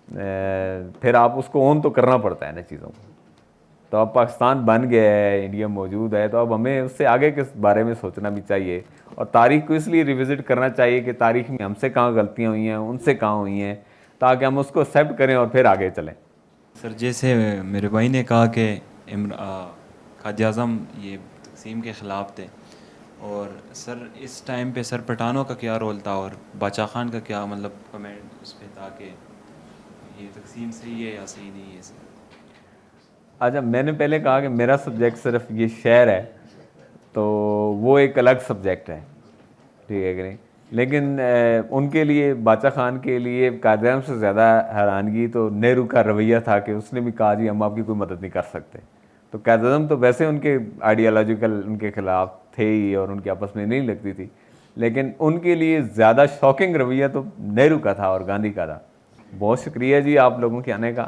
پھر آپ اس کو اون تو کرنا پڑتا ہے نا چیزوں کو. تو اب پاکستان بن گیا ہے, انڈیا موجود ہے, تو اب ہمیں اس سے آگے کے بارے میں سوچنا بھی چاہیے, اور تاریخ کو اس لیے ریوزٹ کرنا چاہیے کہ تاریخ میں ہم سے کہاں غلطیاں ہوئی ہیں, ان سے کہاں ہوئی ہیں, تاکہ ہم اس کو ایکسیپٹ کریں اور پھر آگے چلیں. سر جیسے میرے بھائی نے کہا کہ قائد اعظم یہ تقسیم کے خلاف تھے, اور سر اس ٹائم پہ سر پٹھانوں کا کیا رول تھا اور باچا خان کا کیا مطلب کمنٹ اس پہ تھا کہ یہ تقسیم صحیح ہے یا صحیح نہیں ہے سر؟ اچھا, میں نے پہلے کہا کہ میرا سبجیکٹ صرف یہ شعر ہے, تو وہ ایک الگ سبجیکٹ ہے, ٹھیک ہے کہ نہیں. لیکن ان کے لیے, باچا خان کے لیے قائد اعظم سے زیادہ حیرانگی تو نہرو کا رویہ تھا کہ اس نے بھی کہا جی ہم آپ کی کوئی مدد نہیں کر سکتے. تو قائد اعظم تو ویسے ان کے آئیڈیالوجیکل ان کے خلاف تھے ہی, اور ان کی آپس میں نہیں لگتی تھی, لیکن ان کے لیے زیادہ شاکنگ رویہ تو نہرو کا تھا اور گاندھی کا تھا. بہت شکریہ جی آپ لوگوں کے آنے کا.